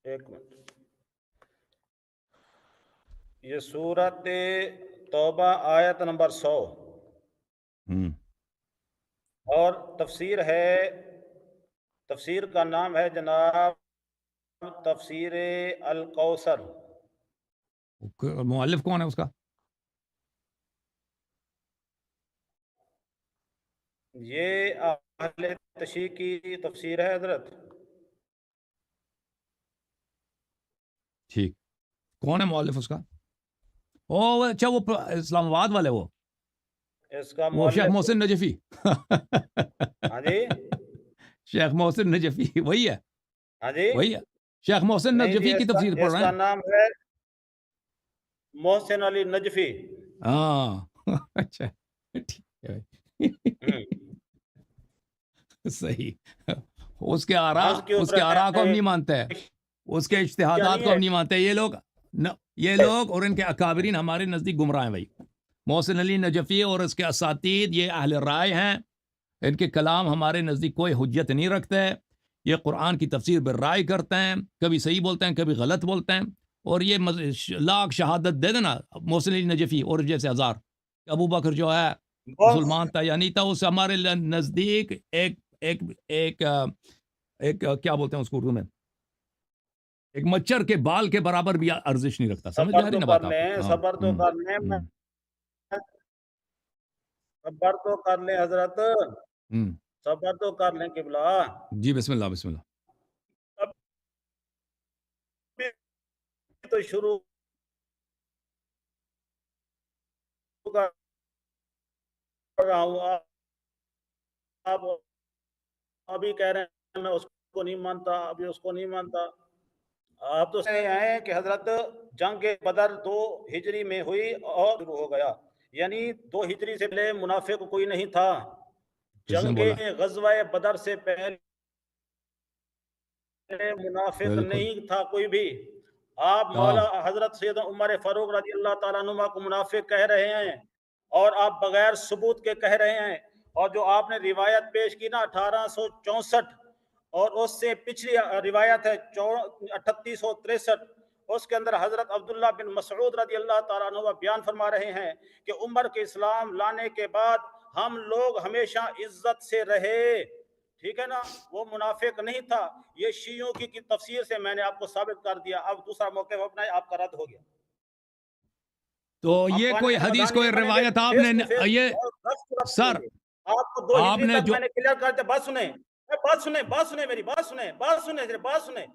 ایک منٹ۔ یہ سورت توبہ آیت نمبر 100 ہوں اور تفسیر کا نام ہے جناب تفسیر الکوثر. مؤلف کون ہے اس کا؟ یہ اہل تشیع کی تفسیر ہے حضرت. ٹھیک، کون ہے مؤلف اس کا؟ او اچھا، وہ اسلام آباد والے، وہ اس کا شیخ مؤلف محسن نجفی. ہاں جی شیخ محسن نجفی وہی ہے، ہاں جی وہی ہے شیخ محسن نہیں جی، نجفی کی تفسیر پڑھ اس رہے کا ہیں. نام ہے محسن علی نجفی. ہاں اچھا ٹھیک ہے ہوں. صحیح. اس کے آراء ہنس کیوں اس کے رہے آراء کو ہم ہیں؟ نہیں مانتے ہیں، اس کے اجتہادات نہیں کو ہے. ہم نہیں مانتے. یہ لوگ اور ان کے اکابرین ہمارے نزدیک گمراہ ہیں بھائی. محسن علی نجفی اور اس کے اساتید یہ اہل رائے ہیں، ان کے کلام ہمارے نزدیک کوئی حجت نہیں رکھتے. یہ قرآن کی تفسیر بالرائے کرتے ہیں، کبھی صحیح بولتے ہیں کبھی غلط بولتے ہیں. اور یہ لاکھ شہادت دے دینا محسن علی نجفی اور جیسے ہزار، ابو بکر جو ہے مسلمان تھا یا نہیں تھا، اس ہمارے نزدیک ایک ایک ایک ایک کیا بولتے ہیں اس کو اردو میں، ایک مچھر کے بال کے برابر بھی ارزش نہیں رکھتا. سمجھ میں آ رہی نا بات آپ کو؟ صبر تو کر لیں صبر تو کر لیں حضرت، صبر تو کر لیں قبلہ. جی بسم اللہ بسم اللہ. تو شروع کر رہا ہوں، آپ ابھی کہہ رہے ہیں میں اس کو نہیں مانتا، ابھی اس کو نہیں مانتا. آپ تو سے ہیں کہ حضرت جنگ بدر 2 ہجری میں ہوئی اور شروع ہو گیا، یعنی 2 ہجری سے پہلے منافق کوئی نہیں تھا. کس نے جنگ بولا؟ غزوہ بدر سے پہلے منافق بالکل نہیں تھا کوئی بھی. آپ مولا حضرت سید عمر فاروق رضی اللہ تعالیٰ عنہ کو منافق کہہ رہے ہیں، اور آپ بغیر ثبوت کے کہہ رہے ہیں. اور جو آپ نے روایت پیش کی نا 1864 اور اس سے پچھلی روایت ہے 3863، اس کے اندر حضرت عبداللہ بن مسعود رضی اللہ تعالیٰ عنہ بیان فرما رہے ہیں کہ عمر کے اسلام لانے کے بعد ہم لوگ ہمیشہ عزت سے رہے. ٹھیک ہے نا، وہ منافق نہیں تھا. یہ شیعوں کی تفسیر سے میں نے آپ کو ثابت کر دیا. اب دوسرا موقع اپنا آپ کا رد ہو گیا. تو یہ کوئی حدیث کوئی روایت آپ نے یہ سر آپ کو 2 آپ ہجری نے تک جو میں نے کلیئر کر دیا. بات سنیں میری بات سنیں.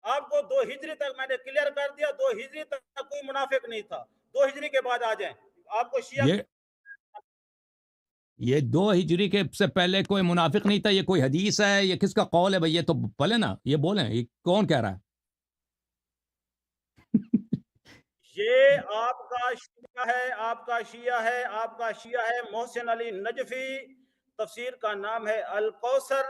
آپ کو 2 ہجری تک میں نے کلیئر کر دیا. 2 ہجری تک کوئی منافق نہیں تھا. 2 ہجری کے بعد آ جائیں. آپ کو شیعہ یہ 2 ہجری کے سے پہلے کوئی منافق نہیں تھا، یہ کوئی حدیث ہے؟ یہ کس کا قول ہے بھائی؟ یہ تو پہلے نا یہ بولیں، یہ کون کہہ رہا ہے؟ یہ آپ کا شیعہ ہے محسن علی نجفی. تفسیر کا نام ہے الکوثر.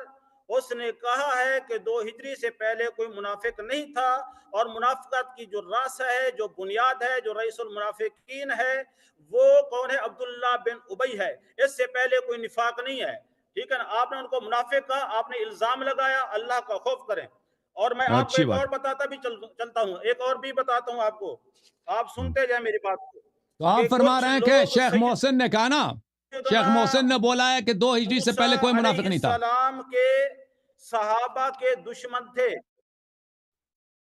اس نے کہا ہے کہ 2 ہجری سے پہلے کوئی منافق نہیں تھا، اور منافقت کی جو راس ہے، جو بنیاد ہے، جو رئیس المنافقین ہے، وہ کون ہے؟ عبداللہ بن ابی ہے. اس سے پہلے کوئی نفاق نہیں ہے. ٹھیک ہے نا، آپ نے ان کو منافق کہا، آپ نے الزام لگایا. اللہ کا خوف کریں. اور میں آپ کو اچھی ایک بات. اور بتاتا بھی چلتا ہوں، ایک اور بھی بتاتا ہوں آپ کو. آپ سنتے جائیں میری بات کو. تو آپ فرما رہے ہیں کہ شیخ محسن نے کہا نا، شیخ محسن نے بولا ہے کہ 2 ہجری سے پہلے کوئی منافق نہیں تھا. السلام کے صحابہ کے دشمن تھے.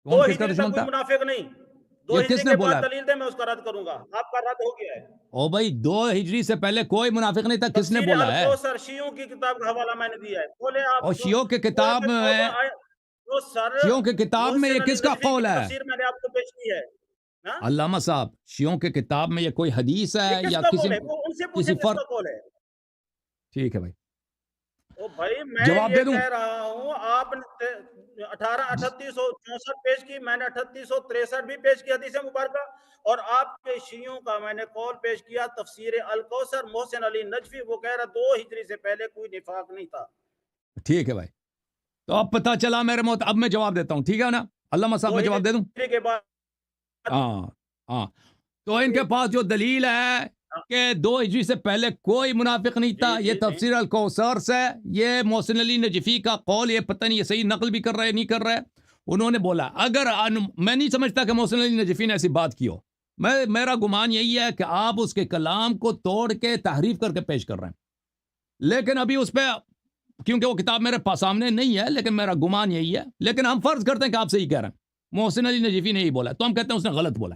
کون 2 کس کا ہجری دشمن تک کوئی تھا؟ منافق نہیں. 2 یہ ہجری کس نے کے بولا بعد ہے؟ دلیل دے، میں اس کا رد کروں گا. آپ کا رد ہو گیا ہے. او بھائی 2 ہجری سے پہلے کوئی منافق نہیں تھا، کس نے تفسیر بولا ہے؟ الکوثر شیعوں کی کتاب کا حوالہ میں نے دیا ہے. بولے آپ اور شیعوں کے کتاب میں شیعوں کے کتاب میں یہ محسن علی کس کا نجفی قول کی ہے؟ تفسیر میں نے آپ کو پیش کی ہے. علامہ صاحب، شیعوں کے کتاب میں یہ کوئی حدیث ہے یہ کس یا کا قول ہے؟ وہ ان سے پوچھیں کسی کس فرق؟ کا قول ہے. ٹھیک ہے بھائی، او بھائی میں جواب یہ دے دوں؟ کہہ رہا ہوں، آپ نے 3864 پیش کی، میں نے 3863 بھی پیش کی حدیث مبارکہ، اور آپ کے شیعوں کا میں نے قول پیش کیا تفسیر الکوثر محسن علی نجفی. وہ کہہ رہا 2 ہجری سے پہلے کوئی نفاق نہیں تھا. ٹھیک ہے بھائی، تو اب پتہ چلا میرے موت. اب میں جواب دیتا ہوں، ٹھیک ہے نا علامہ صاحب؟ 2 میں جواب دے دوں؟ ہجری کے بعد ہاں تو ان کے پاس جو دلیل ہے کہ 2 ہجری سے پہلے کوئی منافق نہیں تھا، یہ تفسیر الکوثر سے، یہ محسن علی نجفی کا قول. یہ پتہ نہیں یہ صحیح نقل بھی کر رہے نہیں کر رہے. انہوں نے بولا، اگر میں نہیں سمجھتا کہ محسن علی نجفی نے ایسی بات کی ہو. میرا گمان یہی ہے کہ آپ اس کے کلام کو توڑ کے تحریف کر کے پیش کر رہے ہیں، لیکن ابھی اس پہ کیونکہ وہ کتاب میرے پاس سامنے نہیں ہے، لیکن میرا گمان یہی ہے، لیکن ہم فرض کرتے ہیں کہ آپ صحیح کہہ رہے ہیں، محسن علی نجفی نے یہی بولا تو ہم کہتے ہیں اس نے غلط بولا۔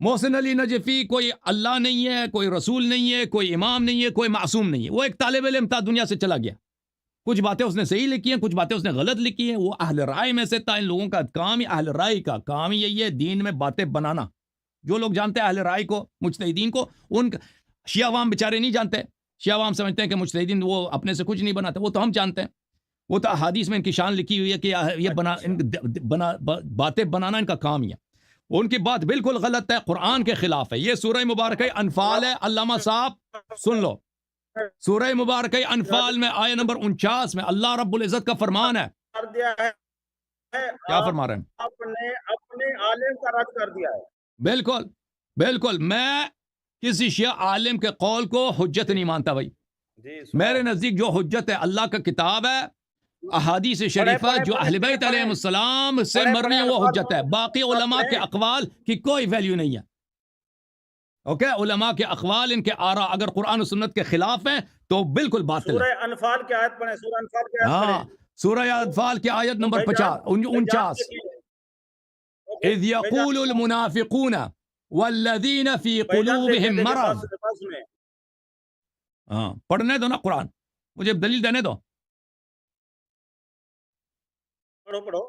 محسن علی نجفی کوئی اللہ نہیں ہے، کوئی رسول نہیں ہے، کوئی امام نہیں ہے، کوئی معصوم نہیں ہے، وہ ایک طالب علم تھا، دنیا سے چلا گیا، کچھ باتیں اس نے صحیح لکھی ہیں، کچھ باتیں اس نے غلط لکھی ہیں، وہ اہل رائے میں سے تھا۔ ان لوگوں کا کام ہی، اہل رائے کا کام ہی یہی ہے، دین میں باتیں بنانا۔ جو لوگ جانتے ہیں اہل رائے کو، مجتہدین کو، ان شیعہ عوام بیچارے نہیں جانتے، شیعہ عوام سمجھتے ہیں کہ مجتہدین وہ اپنے سے کچھ نہیں بناتے، وہ تو ہم جانتے ہیں، وہ تو احادیث میں ان کی شان لکھی ہوئی ہے کہ یہ باتیں بنانا ان کا کام ہی ہے۔ ان کی بات بالکل غلط ہے، قرآن کے خلاف ہے۔ یہ سورہ مبارکہ انفال ہے، علامہ صاحب سن لو، سورہ مبارکہ انفال میں آیہ نمبر 49 میں اللہ رب العزت کا فرمان ہے، کر دیا ہے، کیا فرما رہے ہیں؟ آپ نے اپنے عالم کا رد کر دیا ہے۔ بالکل بالکل، میں کسی شیعہ عالم کے قول کو حجت نہیں مانتا بھائی، جی میرے نزدیک جو حجت ہے اللہ کا کتاب ہے، احادیث شریفہ جو اہل بیت علیہ السلام سے مر رہی ہیں وہ حجت ہے، باقی علماء کے اقوال کی کوئی ویلیو نہیں ہے۔ اوکے، علماء کے اقوال، ان کے آراء اگر قرآن و سنت کے خلاف ہیں تو بالکل باطل ہے۔ سورہ انفال کی آیت پڑھیں، سورہ انفال کی آیت ہاں، پڑھیں۔ سورہ انفال کی آیت نمبر بھائی جان 49، اوکے، اذ یقول المنافقون والذین فی بھائی جان دیکھیں، قلوبہم مرض۔ بات سنیں۔ ہاں، پڑھنے دو نا قرآن، مجھے دلیل دینے دو۔ پڑھو پڑھو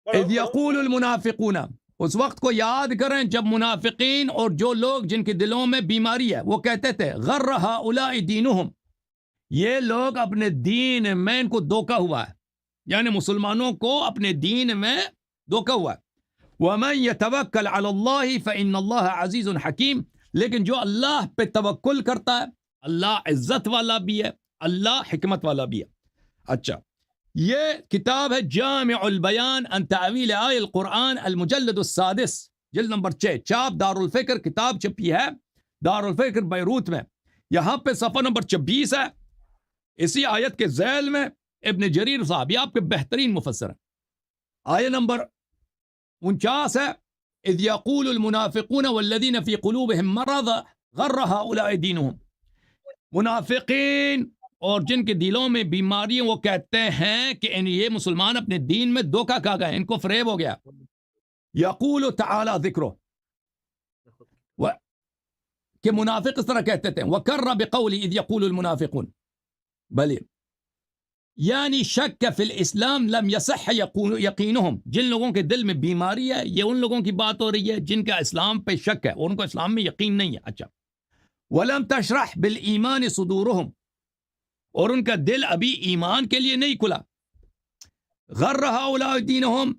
اذ یقول المنافقون، اس وقت کو یاد کریں جب منافقین اور جو لوگ جن کے دلوں میں بیماری ہے وہ کہتے تھے غر ہؤلاء دینہم، یہ لوگ اپنے دین میں ان کو دھوکا ہوا ہے، یعنی مسلمانوں کو اپنے دین میں دھوکا ہوا ہے۔ وَمَن يَتَوَكَّلْ عَلَى اللَّهِ فَإِنَّ اللَّهَ عَزِيزٌ حَكِيمٌ، لیکن جو اللہ پہ توکل کرتا ہے، اللہ عزت والا بھی ہے، اللہ حکمت والا بھی ہے۔ اچھا، یہ کتاب ہے جامع البیان عن تعویل آیہ القرآن المجلد السادس، جلد نمبر 6، چاپ دار الفکر، کتاب چھپی ہے دار الفکر بیروت میں، یہاں پہ صفحہ نمبر 26 ہے۔ اسی آیت کے ذیل میں ابن جریر صاحب، یہ آپ کے بہترین مفسر ہیں، آیہ نمبر 49 ہے، اذ یقول المنافقون والذین فی قلوبہم مرض غر ہؤلاء دینہم، منافقین اور جن کے دلوں میں بیماری ہیں وہ کہتے ہیں کہ یہ مسلمان اپنے دین میں دھوکا کھا گئے، ان کو فریب ہو گیا۔ یقول تعالی ذکرہ، کہ منافق اس طرح کہتے تھے، وَكَرَّ بِقَوْلِ اذ یقول المنافقون، بلی یعنی شک فی الاسلام لم یصح یقینہم، جن لوگوں کے دل میں بیماری ہے، یہ ان لوگوں کی بات ہو رہی ہے جن کا اسلام پہ شک ہے اور ان کو اسلام میں یقین نہیں ہے۔ اچھا، وَلَمْ تَشْرَحْ بِالْإِيمَانِ صُدُورُهُمْ، اور ان کا دل ابھی ایمان کے لیے نہیں کھلا۔ غر ہؤلاء دینہم،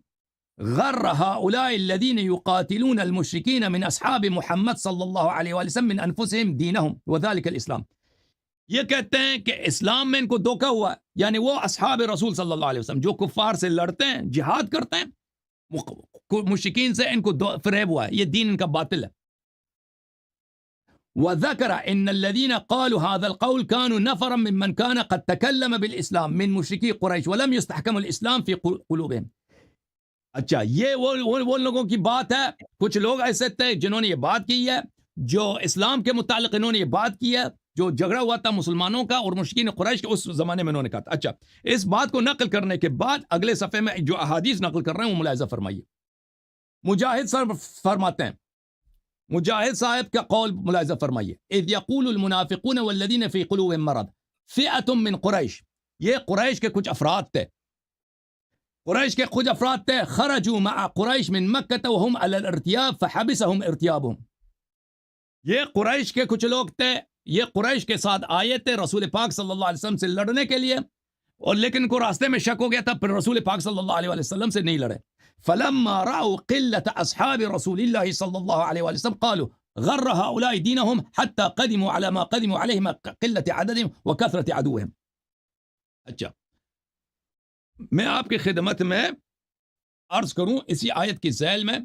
غر ہؤلاء الذین یقاتلون المشرکین من اصحاب محمد صلی اللہ علیہ وآلہ وسلم من انفسہم دینہم وذلک الاسلام، یہ کہتے ہیں کہ اسلام میں ان کو دھوکا ہوا ہے، یعنی وہ اصحاب رسول صلی اللہ علیہ وسلم جو کفار سے لڑتے ہیں، جہاد کرتے ہیں، مشرکین سے ان کو فریب ہوا ہے، یہ دین ان کا باطل ہے۔ وذكر ان الذين قالوا هذا القول كانوا نفرا ممن كان قد تكلم بالاسلام من مشركي قريش ولم يستحكم الاسلام في قلوبهم۔ اچھا، یہ وہ لوگوں کی بات ہے، کچھ لوگ ایسے تھے جنہوں نے یہ بات کی ہے، جو اسلام کے متعلق انہوں نے یہ بات کی ہے، جو جھگڑا ہوا تھا مسلمانوں کا اور مشرکین قریش کے، اس زمانے میں انہوں نے کہا تھا۔ اچھا، اس بات کو نقل کرنے کے بعد اگلے صفحے میں جو احادیث نقل کر رہے ہیں وہ ملاحظہ فرمائیے۔ مجاہد صاحب فرماتے ہیں، مجاہد صاحب کا قول ملاحظہ فرمائیے، اذ یقول المنافقون والذین فی قلوبہم مرض فئۃ من قریش، یہ قریش کے کچھ افراد تھے، قریش کے کچھ افراد تھے، خرجوا مع قریش من مکہ وهم علی الارتیاب فحبسهم ارتیابهم، یہ قریش کے کچھ لوگ تھے، یہ قریش کے ساتھ آئے تھے رسول پاک صلی اللہ علیہ وسلم سے لڑنے کے لیے، اور لیکن کو راستے میں شک ہو گیا تھا، پھر رسول پاک صلی اللہ علیہ وسلم سے نہیں لڑے۔ فلما رأوا قلة أصحاب رسول الله صلى الله عليه وسلم قالوا غر هؤلاء دينهم حتى قدموا على ما قدموا عليه من قلة عددهم وكثرة عدوهم۔ اچھا، میں آپ کی خدمت میں عرض کروں اسی آیت کی ذیل میں،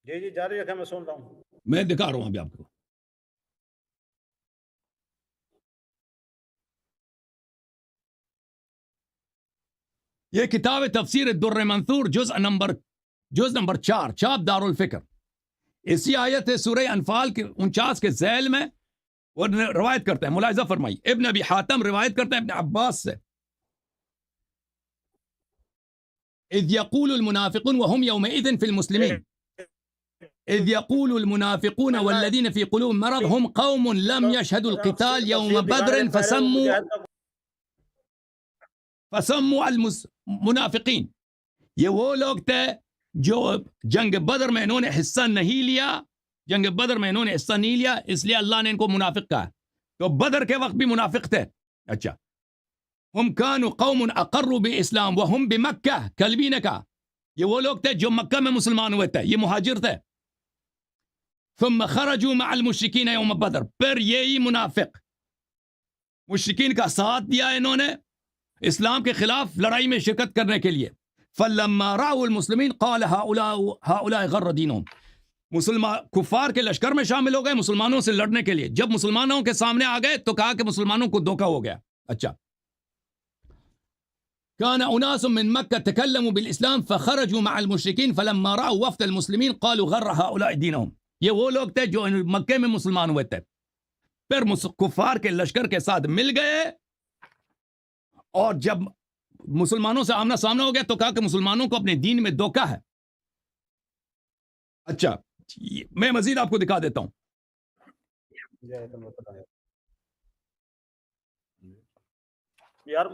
جی جی جاری رکھیں، میں سن رہا ہوں۔ میں دکھا رہا ہوں ابھی آپ کو، یہ کتاب تفسیر الدر منثور جز نمبر 4 چاپ دارالفکر. اسی آیت ہے سورہ انفال کے 49 کے ذیل میں وہ روایت کرتے ہیں. ملاحظہ فرمائی ابن ابی حاتم روایت کرتے ہیں ابن عباس سے اذ يقول المنافقون وهم يومئذ في المسلمين اذ يقول المنافقون والذين في قلوبهم مرض هم قوم لم يشهدوا القتال يوم بدر فسموا المنافقین. یہ وہ لوگ تھے جو جنگ بدر میں انہوں نے حصہ نہیں لیا, جنگ بدر میں انہوں نے حصہ نہیں لیا, اس لیے اللہ نے ان کو منافق کہا. تو بدر کے وقت بھی منافق تھے. اچھا, ہم كانوا قوم اقروا باسلام وهم بمکہ, کل بھی نے کہا یہ وہ لوگ تھے جو مکہ میں مسلمان ہوئے تھے, یہ مہاجر تھے. ثم خرجوا مع المشرکین یوم بدر, پھر یہی منافق مشرکین کا ساتھ دیا انہوں نے اسلام کے خلاف لڑائی میں شرکت کرنے کے لیے. فلما راوا المسلمین قال هؤلاء غر دینهم, مسلمان کفار کے لشکر میں شامل ہو گئے مسلمانوں سے لڑنے کے لیے. جب مسلمانوں کے سامنے آ گئے تو کہا کہ مسلمانوں کو دھوکہ ہو گیا. اچھا, كان أناس من مكة تكلموا بالإسلام فخرجوا مع المشركين فلما رأوا وفد المسلمين قالوا غر هؤلاء دينهم. یہ وہ لوگ تھے جو مکے میں مسلمان ہوئے تھے, پھر کفار کے لشکر کے ساتھ مل گئے اور جب مسلمانوں سے آمنا سامنا ہو گیا تو کہا کہ مسلمانوں کو اپنے دین میں دھوکہ ہے. اچھا, میں مزید آپ کو دکھا دیتا ہوں. یار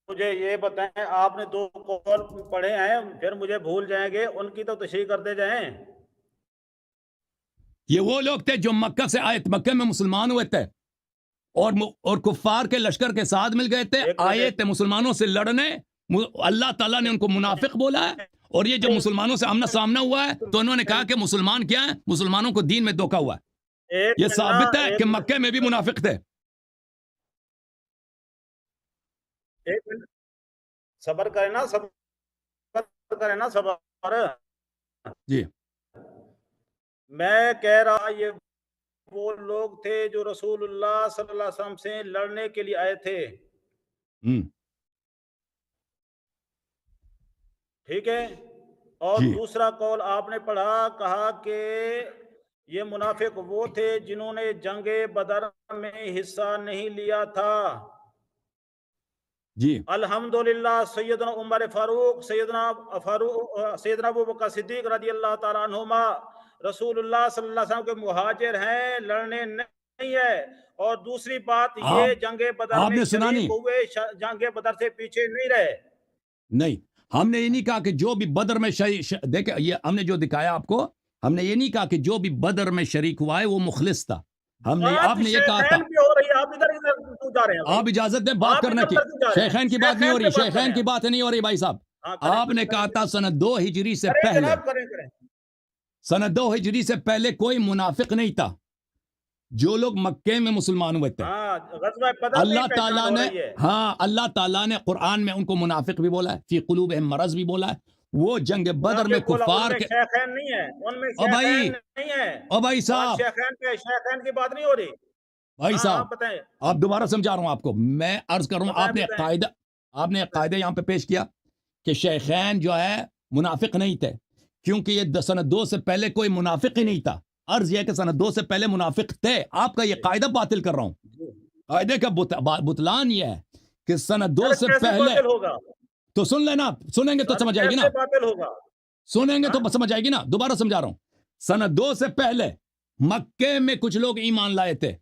مجھے یہ بتائیں, آپ نے 2 قول پڑھے ہیں, پھر مجھے بھول جائیں گے, ان کی تو تشریح کرتے جائیں. یہ وہ لوگ تھے جو مکہ سے آئے, مکہ میں مسلمان ہوئے تھے اور کفار کے لشکر کے ساتھ مل گئے تھے, آئے تھے مسلمانوں سے لڑنے. اللہ تعالیٰ نے ان کو منافق بولا ہے, اور یہ جب مسلمانوں سے آمنا سامنا ہوا ہے تو انہوں نے کہا کہ مسلمان کیا ہیں, مسلمانوں کو دین میں دھوکہ ہوا ہے. یہ ثابت ہے کہ مکہ میں بھی منافق تھے. صبر کرے نا, صبر کرے نا, صبر. جی, میں کہہ رہا یہ وہ لوگ تھے جو رسول اللہ صلی اللہ علیہ وسلم سے لڑنے کے لیے آئے تھے. ٹھیک ہے, اور جی. دوسرا قول آپ نے پڑھا, کہا کہ یہ منافق وہ تھے جنہوں نے جنگ بدر میں حصہ نہیں لیا تھا. جی, الحمدللہ سیدنا عمر فاروق, سیدنا ابو بکر صدیق رضی اللہ تعالیٰ عنہما رسول اللہ صلی اللہ علیہ وسلم کے مہاجر ہیں, لڑنے نہیں ہے. اور دوسری بات یہ جنگ بدر میں شریک ہوئے, جنگ بدر سے پیچھے نہیں رہے. نہیں, ہم نے یہ نہیں کہا کہ جو بھی بدر میں دیکھیں, یہ ہم نے جو دکھایا آپ کو, ہم نے یہ نہیں کہا کہ جو بھی بدر میں شریک ہوا ہے وہ مخلص تھا. ہم نے, آپ نے یہ کہا تھا, آپ اجازت دیں بات کرنے کی. شیخین کی بات نہیں ہو رہی, شیخین کی بات نہیں ہو رہی بھائی صاحب. آپ نے کہا تھا سنہ 2 ہجری سے پہلے, سنہ 2 ہجری سے پہلے کوئی منافق نہیں تھا جو لوگ مکے میں مسلمان ہوئے تھے. اللہ تعالیٰ نے, ہاں اللہ تعالیٰ نے قرآن میں ان کو منافق بھی بولا ہے, فی قلوبہم مرض بھی بولا ہے. وہ جنگ بدر میں کفار کے نہیں ہے, ان میں شیخین نہیں ہے. او بھائی صاحب, شیخین کی بات نہیں ہو رہی بھائی صاحب, آپ دوبارہ سمجھا رہا ہوں آپ کو, میں عرض کر رہا ہوں, آپ نے قاعدہ یہاں پہ پیش کیا کہ شیخین جو ہے منافق نہیں تھے, کیونکہ یہ سنہ 2 سے پہلے کوئی منافق ہی نہیں تھا. عرض یہ کہ سنہ 2 سے پہلے منافق تھے. آپ کا یہ قاعدہ باطل کر رہا ہوں. قاعدے کا بطلان یہ ہے کہ سنہ 2 سے پہلے, تو سن لینا, سنیں گے تو سمجھ آئے گی نا, سنیں گے تو سمجھ آئے گی نا. دوبارہ سمجھا رہا ہوں, سنہ 2 سے پہلے مکے میں کچھ لوگ ایمان لائے تھے,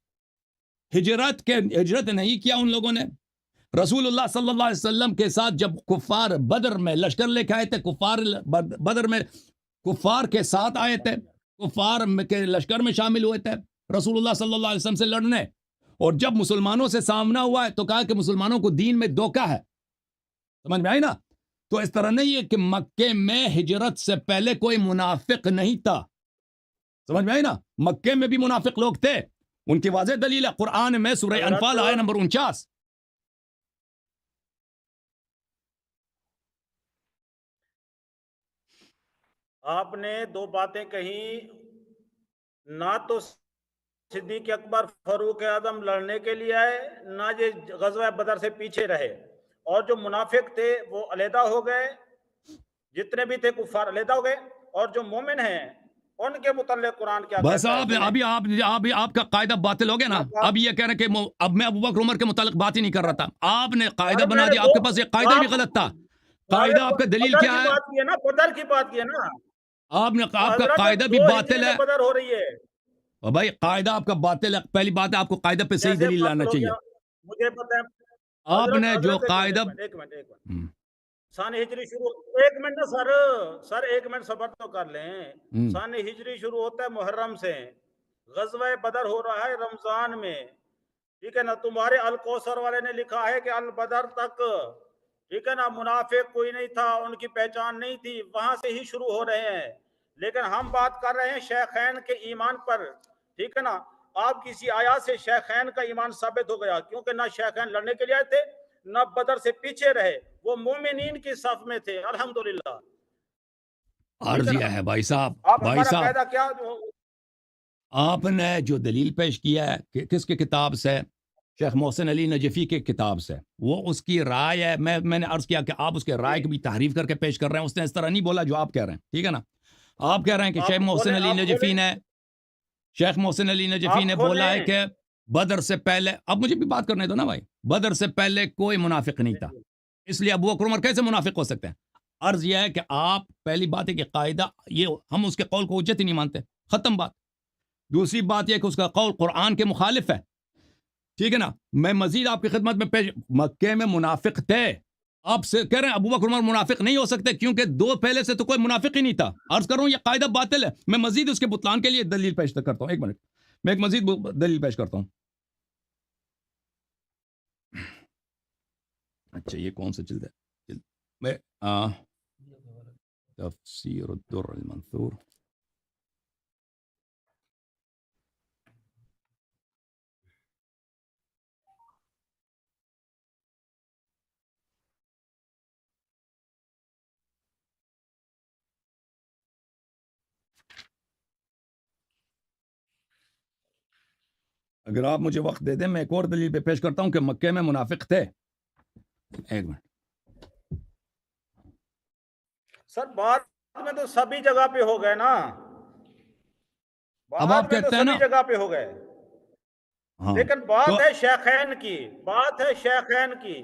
ہجرت نہیں کیا ان لوگوں نے. رسول اللہ صلی اللہ علیہ وسلم کے ساتھ جب کفار بدر میں لشکر لے کے آئے تھے, کفار بدر میں کفار کے ساتھ آئے تھے, کفار کے لشکر میں شامل ہوئے تھے رسول اللہ صلی اللہ علیہ وسلم سے لڑنے, اور جب مسلمانوں سے سامنا ہوا ہے تو کہا کہ مسلمانوں کو دین میں دھوکہ ہے. سمجھ میں آئی نا؟ تو اس طرح نہیں ہے کہ مکے میں ہجرت سے پہلے کوئی منافق نہیں تھا. سمجھ میں آئی نا؟ مکے میں بھی منافق لوگ تھے, ان کی واضح دلیل ہے قرآن میں سورہ انفال آیت نمبر 49. آپ نے 2 باتیں کہیں, نہ تو صدیق اکبر فاروق اعظم لڑنے کے لیے آئے, نہ یہ غزوہ بدر سے پیچھے رہے. اور جو منافق تھے وہ علیحدہ ہو گئے، جتنے بھی تھے کفار علیحدہ ہو گئے، اور جو مومن ہیں ان کے متعلق قرآن کیا بس کہتا ہے سنیں۔ آپ کا قاعدہ باطل ہو گیا نا. اب اب یہ کہہ رہے ہیں کہ اب میں ابوبکر عمر کے متعلق بات ہی نہیں کر رہا تھا. آپ نے قاعدہ ارے بنا میں نے دیا. آپ کے پاس یہ قاعدہ بھی غلط تھا. قاعدہ آپ کا دلیل بدر کیا کی ہے؟ بات کی ہے نا، بدر کی بات کی ہے نا، تو آپ کا حضرت قاعدہ بھی 2 ہجری باطل میں ہے. بدر ہو رہی ہے۔ اور بھائی قاعدہ آپ کا باطل ہے. پہلی بات ہے آپ کو قاعدہ پہ صحیح کیسے دلیل لانا باطل ہو چاہیے. گیا؟ مجھے پتہ ہے آپ حضرت نے جو حضرت قاعدہ ایک منٹ ہم، سان ہجری شروع، ایک منٹ نا سر ایک منٹ صبر تو کر لیں۔ ہم، سان ہجری شروع ہوتا ہے محرم سے، غزوہ بدر ہو رہا ہے رمضان میں، ٹھیک ہے نا۔ تمہارے الکوثر والے نے لکھا ہے کہ البدر تک، ٹھیک ہے نا، منافق کوئی نہیں تھا، ان کی پہچان نہیں تھی، وہاں سے ہی شروع ہو رہے ہیں۔ لیکن ہم بات کر رہے ہیں شیخین کے ایمان پر، ٹھیک ہے نا۔ آپ کسی آیات سے شیخین کا ایمان ثابت ہو گیا، کیونکہ نہ شیخین لڑنے کے لیے آئے تھے، نہ بدر سے پیچھے رہے، وہ مومنین کی صف میں تھے، الحمدللہ، ٹھیک ہے عرض نا۔ یہ ہے بھائی صاحب. آپ بھائی ہمارا صاحب قاعدہ کیا آپ نے جو دلیل پیش کیا ہے کہ کس کی کتاب سے؟ شیخ محسن علی نجفی کی کتاب سے. وہ اس کی رائے ہے. میں نے عرض کیا کہ آپ اس کے رائے کی بھی تحریف کر کے پیش کر رہے ہیں. اس نے اس طرح نہیں بولا جو آپ کہہ رہے ہیں، ٹھیک ہے نا. آپ کہہ رہے ہیں کہ آپ شیخ محسن کھولیں، علی آپ نجفی کھولیں، نے شیخ محسن علی نجفی آپ نے بولا ہے کھولیں۔ کہ بدر سے پہلے، اب مجھے بھی بات کرنے دو نا بھائی، بدر سے پہلے کوئی منافق نہیں تھا، اس لیے ابو بکر عمر کیسے منافق ہو سکتے ہیں؟ عرض یہ ہے کہ آپ پہلی بات ہے کہ قاعدہ یہ ہم اس کے قول کو حجت ہی نہیں مانتے، ختم بات. دوسری بات یہ کہ اس کا قول قرآن کے مخالف ہے، ٹھیک ہے نا. میں مزید آپ کی خدمت میں پیش، مکے میں منافق تھے. آپ سے کہہ رہے ہیں ابو بکر عمر منافق نہیں ہو سکتے کیونکہ دو پہلے سے تو کوئی منافق ہی نہیں تھا. عرض کروں یہ قاعدہ باطل ہے. میں مزید اس کے بطلان کے لیے دلیل پیش کرتا ہوں. ایک منٹ، میں ایک مزید دلیل پیش کرتا ہوں. اچھا یہ کون سا جلد ہے؟ میں تفسیر الدر المنثور. اگر آپ مجھے وقت دے دیں میں ایک اور دلیل پہ پیش کرتا ہوں کہ مکے میں منافق تھے. ایک منٹ. سر بعد میں تو سبھی جگہ پہ ہو گئے نا، اب بعد آپ میں تو کہتے ہیں سبھی نا، جگہ پہ ہو گئے، ہاں لیکن تو بات ہے شیخین کی، بات ہے شیخین کی۔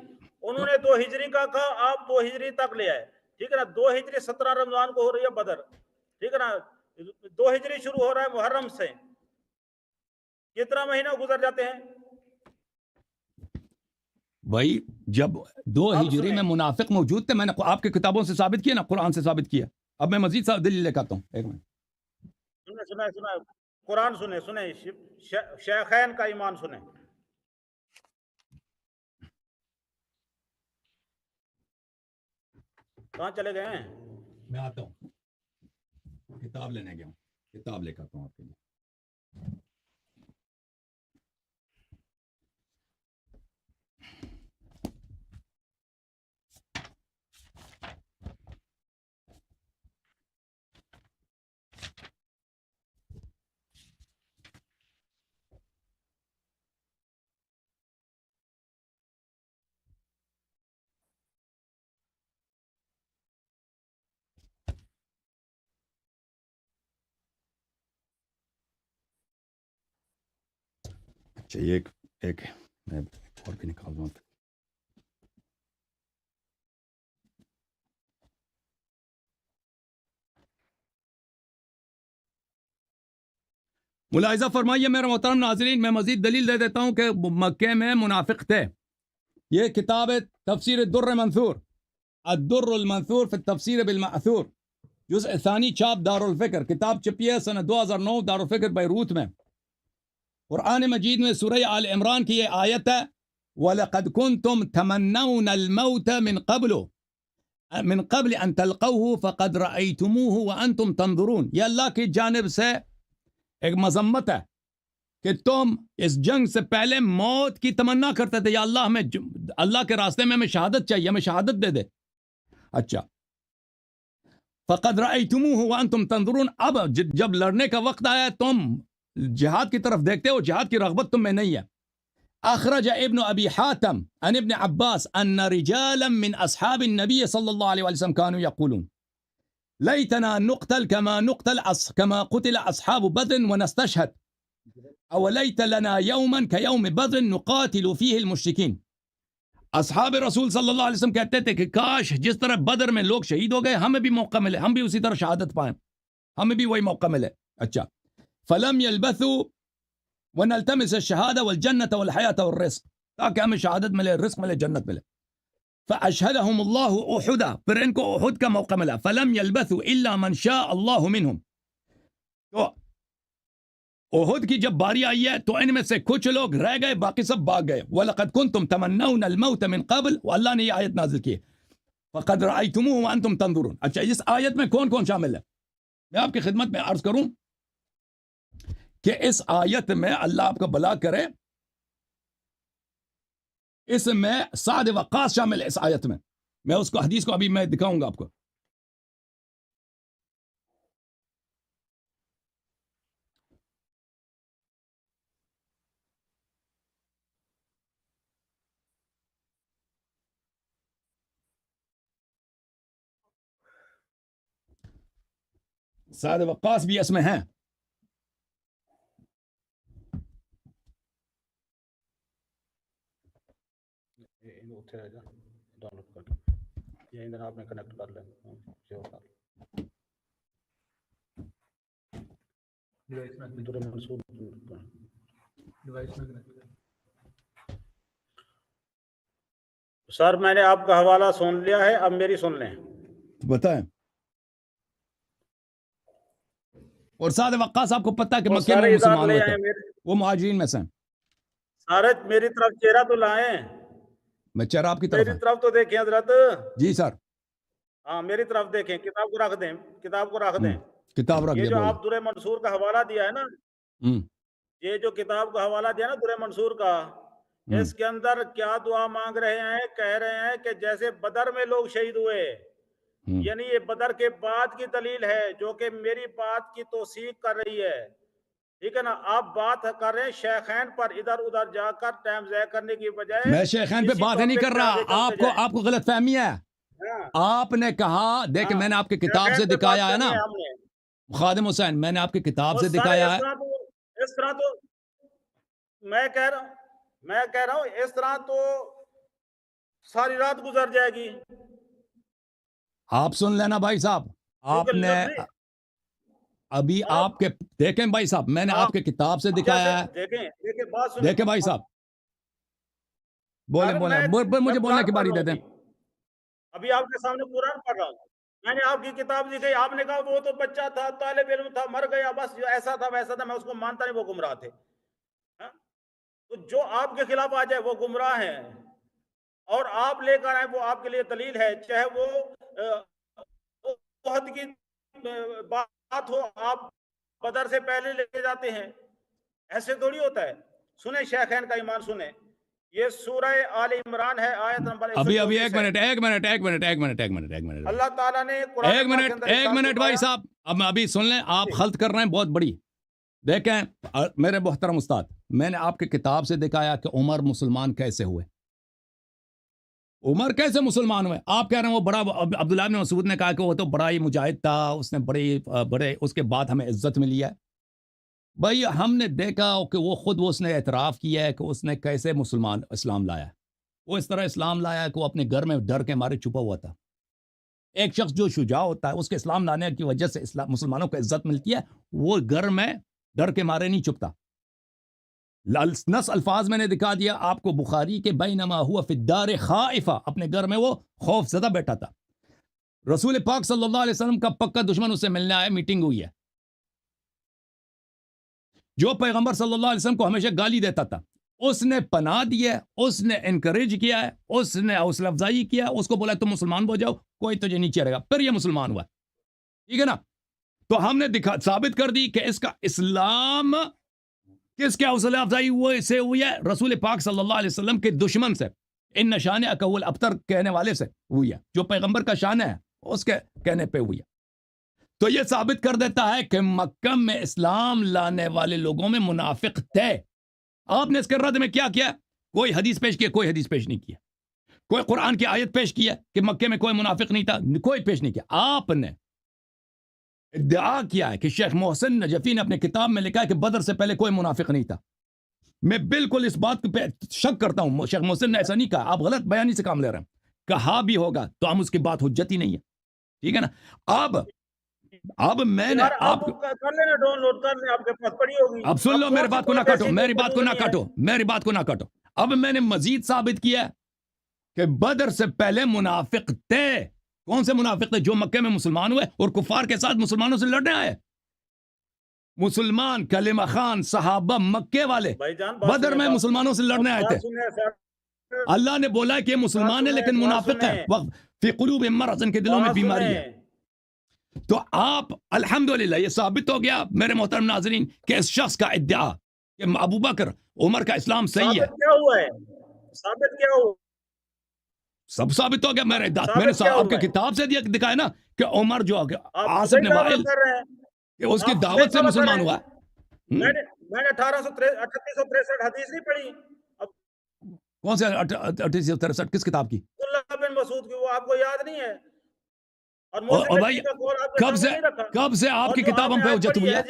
انہوں نے 2 ہجری کا کہا، آپ 2 ہجری تک لے آئے، ٹھیک ہے نا۔ 2 ہجری 17 رمضان کو ہو رہی ہے بدر، ٹھیک ہے نا۔ 2 ہجری شروع ہو رہا ہے محرم سے، کتنا مہینہ گزر جاتے ہیں؟ بھائی جب 2 اب ہجری میں سنیں، منافق موجود تھے، میں نے آپ کی کتابوں سے ثابت کیا نا، قرآن سے ثابت کیا. اب میں مزید دلیل لے کے آتا ہوں. ایک منٹ. سنیں قرآن سنیں شیخین کا ایمان سنیں۔ کہاں چلے گئے ہیں؟ میں آتا ہوں، کتاب لینے گیا ہوں، کتاب لے کے آتا ہوں آپ کے لیے. اچھا یہ ایک میں اور بھی نکال دوں. ملاحظہ فرمائیے میرے محترم ناظرین، میں مزید دلیل دے دیتا ہوں کہ مکے میں منافق تھے. یہ کتاب ہے تفسیر الدر منثور، الدر المنثور فی التفسیر بالمأثور، جزء ثانی، چھاپ دارالفکر. کتاب چھپی ہے سنہ 2009 دارالفکر بیروت میں. قرآن مجید میں سورہ آل عمران کی یہ آیت ہے، وَلَقَدْ كُنْتُمْ تَمَنَّوْنَ الْمَوْتَ مِنْ قبل ان تلقوه فقد رأيتموه وانتم تنظرون. یہ اللہ کی جانب سے ایک مذمت ہے کہ تم اس جنگ سے پہلے موت کی تمنا کرتے تھے، یا اللہ ہمیں اللہ کے راستے میں ہمیں شہادت چاہیے، ہمیں شہادت دے دے. اچھا، فقد رأيتموه وانتم تنظرون، اب جب لڑنے کا وقت آیا تم جہاد کی طرف دیکھتے ہو، جہاد کی رغبت تم میں نہیں ہے. أخرج ابن أبي حاتم عن ابن عباس أن رجالا من أصحاب النبي صلى الله عليه وسلم كانوا يقولون ليتنا نقتل كما قتل أصحاب بدر ونستشهد أو ليت لنا يوما كيوم بدر نقاتل فيه المشركين. اصحاب رسول صلی اللہ علیہ وسلم کہتے تھے کہ کاش جس طرح بدر میں لوگ شہید ہو گئے ہمیں بھی موقع ملے، ہم بھی اسی طرح شہادت پائیں، ہمیں بھی وہی موقع ملے. اچھا فلم يلبثوا ونلتمس الشهاده والجنه والحياه والرزق، تاکہ ہمیں شہادت ملے، رزق ملے، جنت ملے. فاشهدهم الله احد، پھر ان کو احد کا موقع ملا. فلم يلبثوا الا من شاء الله منهم، تو احد کی جب باری آئی ہے تو ان میں سے کچھ لوگ رہ گئے، باقی سب بھاگ گئے. وَلَقَدْ كُنْتُمْ تَمَنَّوْنَ الْمَوْتَ مِنْ قَبْلِ، وہ اللہ نے یہ آیت نازل کی ہے. فَقَدْ رَأَيْتُمُوهُ وَأَنْتُمْ تَنْظُرُونَ. اچھا اس آیت میں کون کون شامل ہے؟ میں آپ کی خدمت میں عرض کروں کہ اس آیت میں اللہ آپ کا بھلا کرے، اس میں سعد وقاص شامل ہے. اس آیت میں اس کو حدیث کو ابھی میں دکھاؤں گا آپ کو. سعد وقاص بھی اس میں ہیں. آپ نے کنیکٹ کر لیں. سر میں نے آپ کا حوالہ سن لیا ہے، اب میری سن لیں. بتائیں. اور سعد وقاص آپ کو پتہ ہے کہ مکے میں مسلمان ہوئے تھے، وہ مہاجرین میں سے ہیں. سارے میری طرف چہرہ تو لائیں، میں چہرہ آپ کی طرف میری طرف تو دیکھیں حضرت. جی سر. ہاں میری طرف دیکھیں. کتاب کو رکھ دیں، کتاب کو رکھ دیں. کتاب رکھ یہ دیں. جو آپ درِ منصور کا حوالہ دیا ہے نا، یہ جو کتاب کا حوالہ دیا نا درِ منصور کا، اس کے اندر کیا دعا مانگ رہے ہیں؟ کہہ رہے ہیں کہ جیسے بدر میں لوگ شہید ہوئے، یعنی یہ بدر کے بعد کی دلیل ہے جو کہ میری بات کی توثیق کر رہی ہے. ٹھیک ہے نا. آپ بات کر رہے ہیں شیخین پر، ادھر ادھر جا کر ٹائم ضائع کرنے کی بجائے. میں شیخین پہ بات نہیں کر رہا، آپ کو غلط فہمی ہے. آپ نے کہا دیکھ میں نے آپ کی کتاب سے دکھایا ہے نا خادم حسین، میں نے آپ کی کتاب سے دکھایا ہے. اس طرح تو میں کہہ رہا ہوں اس طرح تو ساری رات گزر جائے گی. آپ سن لینا بھائی صاحب، آپ نے ابھی آپ کے دیکھیں بھائی صاحب، میں نے آپ کے کتاب سے دکھایا ہے. دیکھیں بھائی صاحب، بولیں مجھے بولنے کی باری دے دیں. ابھی آپ کے سامنے قرآن پڑھ رہا ہوں. میں نے آپ کی کتاب دکھائی، آپ نے کہا وہ تو بچہ تھا، طالب علم تھا، مر گیا، بس ایسا تھا ویسا تھا. میں اس کو مانتا نہیں، وہ گمراہ تھے. تو جو آپ کے خلاف آ جائے وہ گمراہ ہیں، اور آپ لے کر آئے وہ آپ کے لیے دلیل ہے. چاہے وہ احد کی بات ہو، آپ بدر سے پہلے لے کے جاتے ہیں. ایسے تھوڑی ہوتا ہے. سنیں شیخین کا ایمان سنیں. یہ سورہ آل عمران ہے، آیت نمبر 124. ابھی ایک منٹ اللہ تعالیٰ نے ایک منٹ بھائی صاحب، اب ابھی سن لیں. آپ خلط کر رہے ہیں بہت بڑی. دیکھیں میرے محترم استاد، میں نے آپ کی کتاب سے دکھایا کہ عمر مسلمان کیسے ہوئے. عمر کیسے مسلمان ہوئے؟ آپ کہہ رہے ہیں وہ بڑا، عبداللہ بن مسعود نے کہا کہ وہ تو بڑا ہی مجاہد تھا، اس نے بڑے اس کے بعد ہمیں عزت ملی ہے. بھائی ہم نے دیکھا کہ وہ خود اس نے اعتراف کیا ہے کہ اس نے کیسے اسلام لایا. وہ اس طرح اسلام لایا کہ وہ اپنے گھر میں ڈر کے مارے چھپا ہوا تھا. ایک شخص جو شجاع ہوتا ہے اس کے اسلام لانے کی وجہ سے مسلمانوں کو عزت ملتی ہے، وہ گھر میں ڈر کے مارے نہیں چھپتا. نص الفاظ میں نے دکھا دیا آپ کو بخاری کے بینما ہوا فی الدار خائفہ، اپنے گھر میں وہ خوف زدہ بیٹھا تھا. رسول پاک صلی اللہ علیہ وسلم کا پکا دشمن اسے ملنے آیا، میٹنگ ہوئی ہے. جو پیغمبر صلی اللہ علیہ وسلم کو ہمیشہ گالی دیتا تھا، اس نے پناہ دی ہے، اس نے انکریج کیا ہے، اس نے حوصلہ افزائی کیا، اس کو بولا تم مسلمان ہو جاؤ، کوئی تجھے نیچے رہے گا. پھر یہ مسلمان ہوا. ٹھیک ہے نا. تو ہم نے ثابت کر دی کہ اس کا اسلام کس کے حوصلہ افزائی سے ہوئی ہے؟ رسول پاک صلی اللہ علیہ وسلم کے دشمن سے، ان نشان اکول ابتر کہنے والے سے ہوئی ہے. جو پیغمبر کا شان ہے اس کے کہنے پہ ہوئی ہے. تو یہ ثابت کر دیتا ہے کہ مکہ میں اسلام لانے والے لوگوں میں منافق تھے. آپ نے اس کے رد میں کیا کیا؟ کوئی حدیث پیش کیا؟ کوئی حدیث پیش نہیں کیا. کوئی قرآن کی آیت پیش کیا کہ مکے میں کوئی منافق نہیں تھا؟ کوئی پیش نہیں کیا. آپ نے ادعا کیا ہے کہ شیخ محسن نجفی نے اپنے کتاب میں لکھا ہے کہ بدر سے پہلے کوئی منافق نہیں تھا. میں بالکل اس بات پہ شک کرتا ہوں. شیخ محسن نے ایسا نہیں کہا. آپ غلط بیانی سے کام لے رہے ہیں. کہا بھی ہوگا تو ہم اس کی بات حجت ہی نہیں ہے. ٹھیک ہے نا. اب میں نے آپ کر لینا ڈاؤن لوڈ کر لیں, آپ کے پاس پڑی ہوگی. اب سن لو, میری بات کو نہ کاٹو, میری بات کو نہ کاٹو, میری بات کو نہ کاٹو. اب میں نے مزید ثابت کیا کہ بدر سے پہلے منافق تھے. کون سے منافق تھے؟ جو مکے میں مسلمان ہوئے اور کفار کے ساتھ مسلمانوں سے لڑنے آئے. مسلمان کلمہ خان صحابہ مکے والے بدر میں مسلمانوں سے لڑنے آئے تھے. اللہ نے بولا کہ یہ مسلمان ہیں لیکن منافق ہیں. فی قلوبہم مرض, ان کے دلوں میں بیماری ہے. تو آپ الحمدللہ یہ ثابت ہو گیا میرے محترم ناظرین کہ اس شخص کا ادعا کہ ابو بکر عمر کا اسلام صحیح ہے. کیا ہوا ہے؟ ثابت کیا ہوا؟ سب ثابت ہو گیا. میں نے آپ کے کتاب سے دکھایا نا کہ عمر جو عاصم بن وائل کہ اس کی دعوت سے مسلمان ہوا. میں نے 3863 حدیث نہیں پڑھی. کون سے 3863 کس کتاب کی؟ عبداللہ بن مسعود کی. وہ آپ کو یاد نہیں ہے؟ اور بھائی کب سے آپ کی کتاب ہم پہ حجت ہوئی ہے؟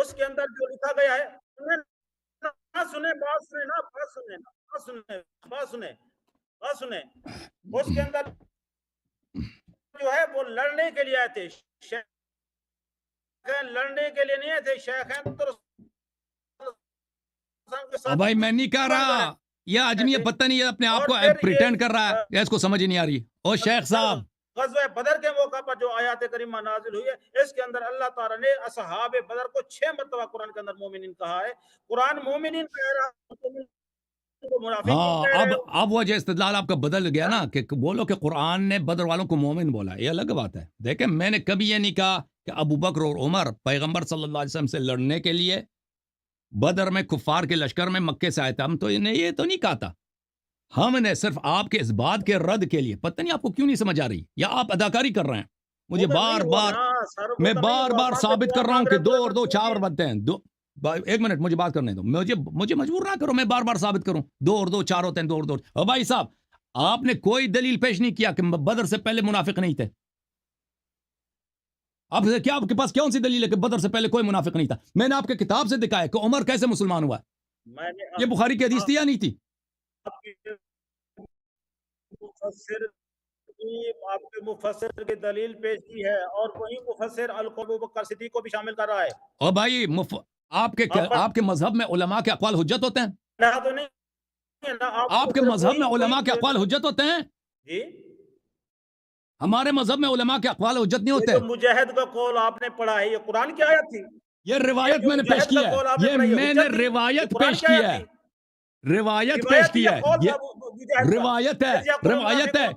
اس کے اندر جو لکھا گیا ہے, بات سنیں. اس کے اندر جو ہے وہ لڑنے کے لیے آئے تھے. لڑنے کے لیے نہیں آئے تھے. شیخین تو بھائی میں نہیں کہہ رہا, یہ آدمی پتہ نہیں اپنے آپ کو پریٹینڈ کر رہا ہے, اس کو سمجھ ہی نہیں آ رہی. اور شیخ صاحب غزوہ بدر کے موقع پر جو آیات کریمہ نازل ہوئی ہے, اس کے اندر اللہ تعالیٰ نے اصحاب بدر کو 6 مرتبہ قرآن کے اندر مومنین کہا ہے. قرآن مومنین کہہ رہا ہے. ہاں, اب وہ جو استدلال آپ کا بدل گیا نا کہ بولو کہ قرآن نے بدر والوں کو مومن بولا, یہ الگ بات ہے. دیکھیں میں نے کبھی یہ نہیں کہا کہ ابو بکر اور عمر پیغمبر صلی اللہ علیہ وسلم سے لڑنے کے لیے بدر میں کفار کے لشکر میں مکے سے آئے تھے. ہم تو یہ تو نہیں کہا تھا. ہم نے صرف آپ کے اس بات کے رد کے لیے, پتہ نہیں آپ کو کیوں نہیں سمجھ آ رہی, یا آپ اداکاری کر رہے ہیں. مجھے میں بار بار ثابت کر رہا ہوں کہ 2 اور 2 4 بنتے ہیں. ایک منٹ مجھے بات کرنے دو, مجھے مجبور نہ کرو, میں بار بار ثابت کروں 2 اور 2 4 ہوتے ہیں, 2 اور 2. اور بھائی صاحب آپ نے کوئی دلیل پیش نہیں کیا کہ بدر سے پہلے منافق نہیں تھے. آپ کے پاس کون سی دلیل ہے کہ بدر سے پہلے کوئی منافق نہیں تھا؟ میں نے آپ کے کتاب سے دکھایا کہ عمر کیسے مسلمان ہوا. یہ بخاری کی حدیث تھی یا نہیں تھی؟ آپ کے مفسر کی دلیل پیش کی ہے, اور وہی مفسر ابو بکر صدیق کو بھی شامل کر رہا ہے. اور بھائی آپ کے مذہب میں علماء کے اقوال حجت ہوتے ہیں؟ آپ کے مذہب میں علماء کے اقوال حجت ہوتے ہیں؟ جی, ہمارے مذہب میں علماء کے اقوال حجت نہیں ہوتے. مجاہد کا قول آپ نے پڑھا ہے, یہ قرآن کی آیت تھی. یہ روایت میں نے پیش کی ہے, یہ میں نے روایت پیش کی ہے, روایت پیش کی ہے, یہ روایت ہے, روایت ہے,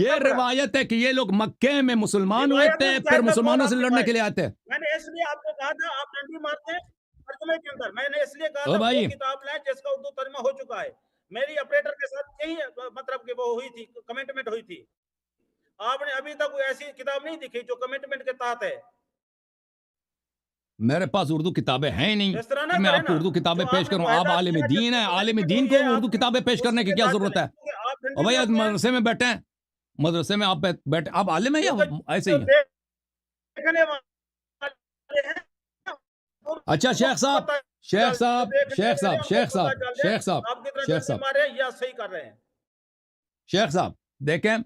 یہ روایت ہے کہ یہ لوگ مکے میں مسلمان ہوئے تھے پھر مسلمانوں سے لڑنے کے لیے آتے. میں نے اس لیے آپ کو کہا تھا آپ ڈنڈی مارتے ہیں ترجمے کے اندر. میں نے اس لیے کہا تھا وہ کتاب لائیں جس کا اردو ترجمہ ہو چکا ہے. میری اپریٹر کے ساتھ یہی مطلب کہ وہ ہوئی تھی, کمنٹمنٹ ہوئی تھی. آپ نے ابھی تک کوئی ایسی کتاب نہیں دکھی جو کمنٹمنٹ کے تحت ہے. میرے پاس اردو کتابیں ہیں ہی نہیں کہ میں آپ کو اردو کتابیں پیش کروں. آپ عالم دین ہیں, عالم دین کو اردو کتابیں پیش کرنے کی کیا ضرورت ہے؟ اور بھائی مدرسے میں بیٹھے ہیں, مدرسے میں آپ بیٹھے, آپ عالم ہیں یا ایسے ہی ہیں؟ اچھا شیخ صاحب, شیخ صاحب, شیخ صاحب, شیخ صاحب, شیخ صاحب, شیخ صاحب, یا صحیح کر رہے ہیں. شیخ صاحب دیکھیں,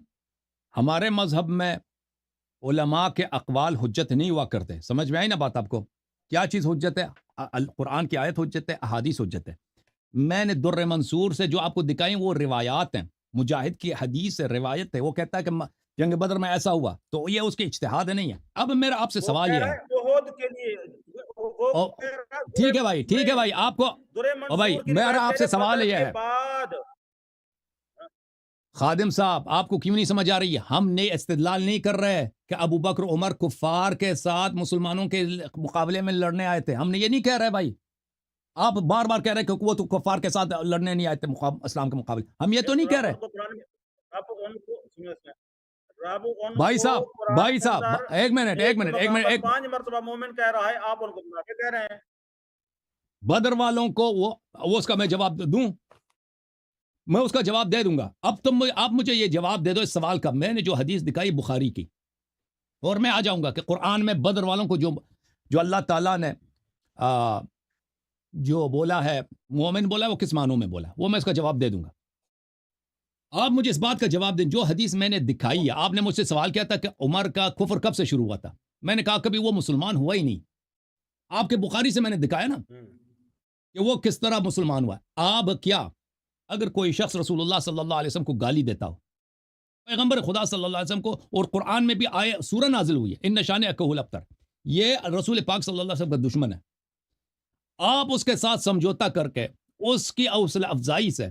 ہمارے مذہب میں علماء کے اقوال حجت نہیں ہوا کرتے. سمجھ میں آئی نا بات آپ کو؟ کیا چیز حجت ہے؟ قرآن کی آیت حجت ہے, احادیث حجت ہے. میں نے در منصور سے جو آپ کو دکھائیں وہ روایات ہیں. مجاہد کی حدیث ہے, روایت ہے. وہ کہتا ہے کہ جنگ بدر میں ایسا ہوا, تو یہ اس کے اجتہاد نہیں ہے. اب میرا آپ سے سوال یہ ہے, ٹھیک ہے بھائی, ٹھیک ہے بھائی, آپ کو بھائی میرا آپ سے سوال یہ ہے خادم صاحب, آپ کو کیوں نہیں سمجھ آ رہی ہے؟ ہم نے استدلال نہیں کر رہے کہ ابو بکر عمر کفار کے ساتھ مسلمانوں کے مقابلے میں لڑنے آئے تھے. ہم نے یہ نہیں کہہ رہے بھائی. آپ بار بار کہہ رہے کہ وہ تو کفار کے ساتھ لڑنے نہیں آئے تھے اسلام کے مقابلے. ہم یہ تو نہیں کہہ رہے بھائی صاحب. بھائی صاحب ایک منٹ, 5 مرتبہ مومن کہہ رہا ہے, آپ ان کو منافق کہہ رہے ہیں. بدر والوں کو وہ اس کا میں جواب دوں میں اس کا جواب دے دوں گا. اب تم آپ مجھے یہ جواب دے دو اس سوال کا. میں نے جو حدیث دکھائی بخاری کی، اور میں آ جاؤں گا کہ قرآن میں بدر والوں کو جو اللہ تعالیٰ نے جو بولا ہے مومن بولا ہے، وہ کس معنوں میں بولا، وہ میں اس کا جواب دے دوں گا. آپ مجھے اس بات کا جواب دیں. جو حدیث میں نے دکھائی ہے، آپ نے مجھ سے سوال کیا تھا کہ عمر کا کفر کب سے شروع ہوا تھا. میں نے کہا کبھی وہ مسلمان ہوا ہی نہیں. آپ کے بخاری سے میں نے دکھایا نا کہ وہ کس طرح مسلمان ہوا. آپ کیا اگر کوئی شخص رسول اللہ صلی اللہ علیہ وسلم کو گالی دیتا ہو، پیغمبر خدا صلی اللہ علیہ وسلم کو، اور قرآن میں بھی آئے سورہ نازل ہوئی ہے ان نشان اکہل ابتر، یہ رسول پاک صلی اللہ علیہ وسلم کا دشمن ہے، آپ اس کے ساتھ سمجھوتا کر کے اس کی حوصلہ افزائی سے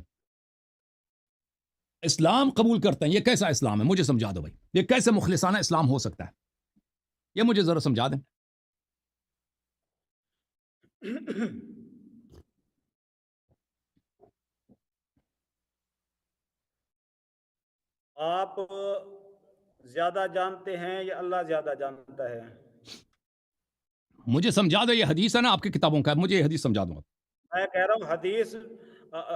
اسلام قبول کرتے ہیں، یہ کیسا اسلام ہے؟ مجھے سمجھا دو بھائی، یہ کیسے مخلصانہ اسلام ہو سکتا ہے؟ یہ مجھے ذرا سمجھا دیں. آپ زیادہ جانتے ہیں یا اللہ زیادہ جانتا ہے؟ مجھے سمجھا دو. یہ حدیث ہے نا آپ کی کتابوں کا، مجھے یہ حدیث سمجھا دو. میں کہہ رہا ہوں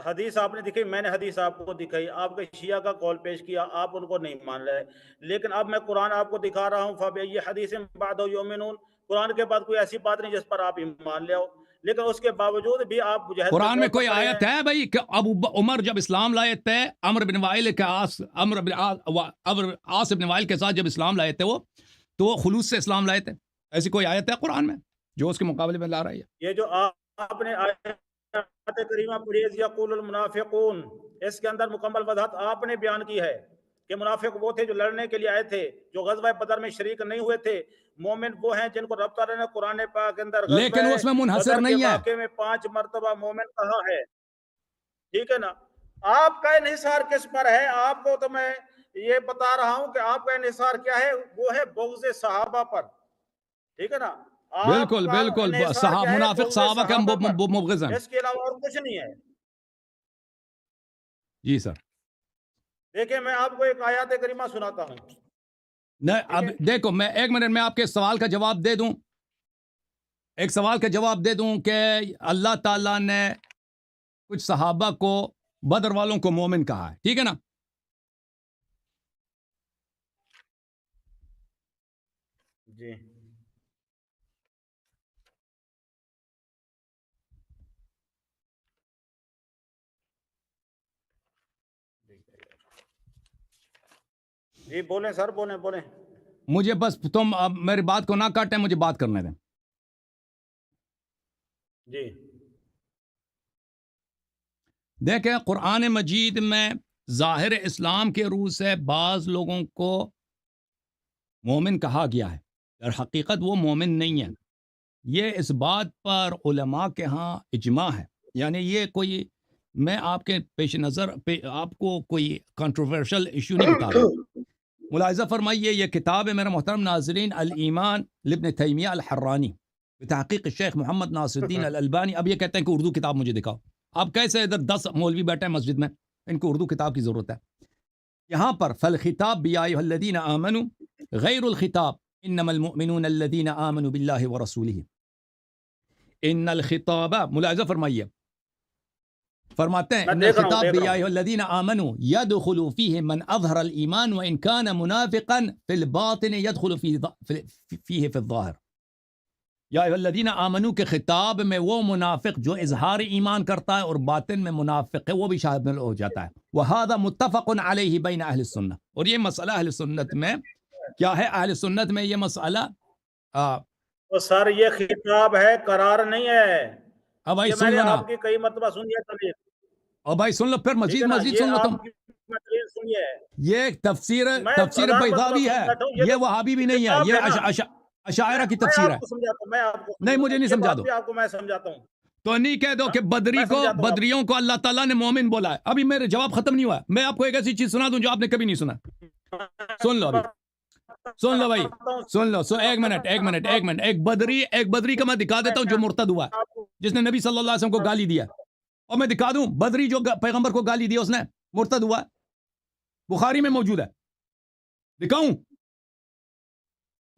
حدیث آپ نے دکھائی، میں نے حدیث آپ کو دکھائی، آپ کے شیعہ کا قول پیش کیا، آپ ان کو نہیں مان رہے، لیکن اب میں قرآن آپ کو دکھا رہا ہوں. فَبِأَيِّ حَدِيثٍ بَعْدَهُ يُؤْمِنُونَ، قرآن کے بعد کوئی ایسی بات نہیں جس پر آپ ایمان لے آؤ، لیکن اس کے باوجود بھی آپ مجاہد قرآن میں کوئی آیت ہے بھائی کہ ابو عمر جب اسلام لائے تھے، عمرو بن وائل کے عاص بن وائل کے ساتھ جب اسلام لائے تھے وہ، تو وہ خلوص سے اسلام لائے تھے؟ ایسی کوئی آیت ہے قرآن میں جو اس کے مقابلے میں لا رہی ہے؟ یہ جو آپ نے آیت کریمہ پڑھی ہے یقول المنافقون، اس کے اندر مکمل وضاحت آپ نے بیان کی ہے کہ منافق وہ تھے جو لڑنے کے لیے آئے تھے، جو غزوہ بدر میں شریک نہیں ہوئے تھے. مومن وہ ہیں جن کو رب تعالیٰ نے قرآن پاک کے اندر لیکن اس میں منحصر بدر کے نہیں ہے. واقعے میں 5 مرتبہ مومن کہا ہے. ٹھیک ہے نا؟ آپ کا انحصار کس پر ہے؟ آپ کو تو میں یہ بتا رہا ہوں کہ آپ کا انحصار کیا ہے، وہ ہے بغض صحابہ پر. ٹھیک ہے نا؟ بالکل بالکل، منافق صحابہ کے مبغض ہیں. اس کے علاوہ اور کچھ نہیں ہے. جی سر. دیکھیں میں آپ کو ایک آیات کریمہ سناتا ہوں. نہیں اب دیکھو، میں ایک منٹ میں آپ کے سوال کا جواب دے دوں، ایک سوال کا جواب دے دوں کہ اللہ تعالیٰ نے کچھ صحابہ کو، بدر والوں کو مومن کہا ہے، ٹھیک ہے نا؟ جی جی بولیں سر، بولیں. مجھے بس تم اب میری بات کو نہ کاٹیں، مجھے بات کرنے دیں. جی دیکھیں قرآن مجید میں ظاہر اسلام کے روح سے بعض لوگوں کو مومن کہا گیا ہے، در حقیقت وہ مومن نہیں ہے. یہ اس بات پر علماء کے ہاں اجماع ہے، یعنی یہ کوئی، میں آپ کے پیش نظر آپ کو کوئی کنٹروورشل ایشو نہیں بتا رہا. ملاحظہ فرمائیے، یہ کتاب ہے میرے محترم ناظرین، الایمان لابن تیمیہ الحرانی بتحقیق الشیخ محمد ناصر الدین الالبانی. اب یہ کہتے ہیں کہ اردو کتاب مجھے دکھاؤ. اب کیسے ادھر 10 مولوی بیٹھے ہیں مسجد میں، ان کو اردو کتاب کی ضرورت ہے. یہاں پر فالخطاب یا ایھا الذین آمنوا غیر الخطاب انما المؤمنون الذین آمنوا باللہ ورسولہ. ان الخطاب، ملاحظہ فرمائیے، فرماتے ہیں ان الخطاب یا ایھا الذین آمنوا يدخل فیہ من اظہر الایمان وان کان منافقا فی الباطن يدخل فیہ فی الظاہر. یا ایھا الذین آمنوا کے خطاب میں وہ منافق جو اظہار ایمان کرتا ہے اور باطن میں منافق ہے وہ بھی شامل ہو جاتا ہے. وہذا متفق علیہ بین اہل السنہ. اور یہ مسئلہ اہل سنت میں کیا ہے؟ اہل سنت میں یہ مسئلہ تو سر یہ خطاب ہے، قرار نہیں ہے. اب بھائی یہ سن میں نے لو نا، آپ کی کئی مرتبہ سنی ہے تقریر. اور بھائی سن لو پھر مزید سن لو. تم سنی ہے، یہ تفسیر میں بیضاوی ہے، یہ وہابی بھی نہیں ہے، یہ اشاعرہ کی تفسیر ہے. نہیں مجھے نہیں سمجھا دو آپ کو میں سمجھاتا ہوں. تو نہیں کہہ دو کہ بدریوں کو اللہ تعالیٰ نے مومن بولا ہے. ابھی میرے جواب ختم نہیں ہوا ہے. میں آپ کو ایک ایسی چیز سنا دوں جو آپ نے کبھی نہیں سنا. سن لو ابھی، سن لو بھائی، سن لو. ایک منٹ ایک بدری کا میں دکھا دیتا ہوں جو مرتد ہوا ہے، جس نے نبی صلی اللہ علیہ وسلم کو گالی دیا. اور میں دکھا دوں بدری جو پیغمبر کو گالی دیا اس نے مرتد ہوا ہے، بخاری میں موجود ہے. دکھاؤں؟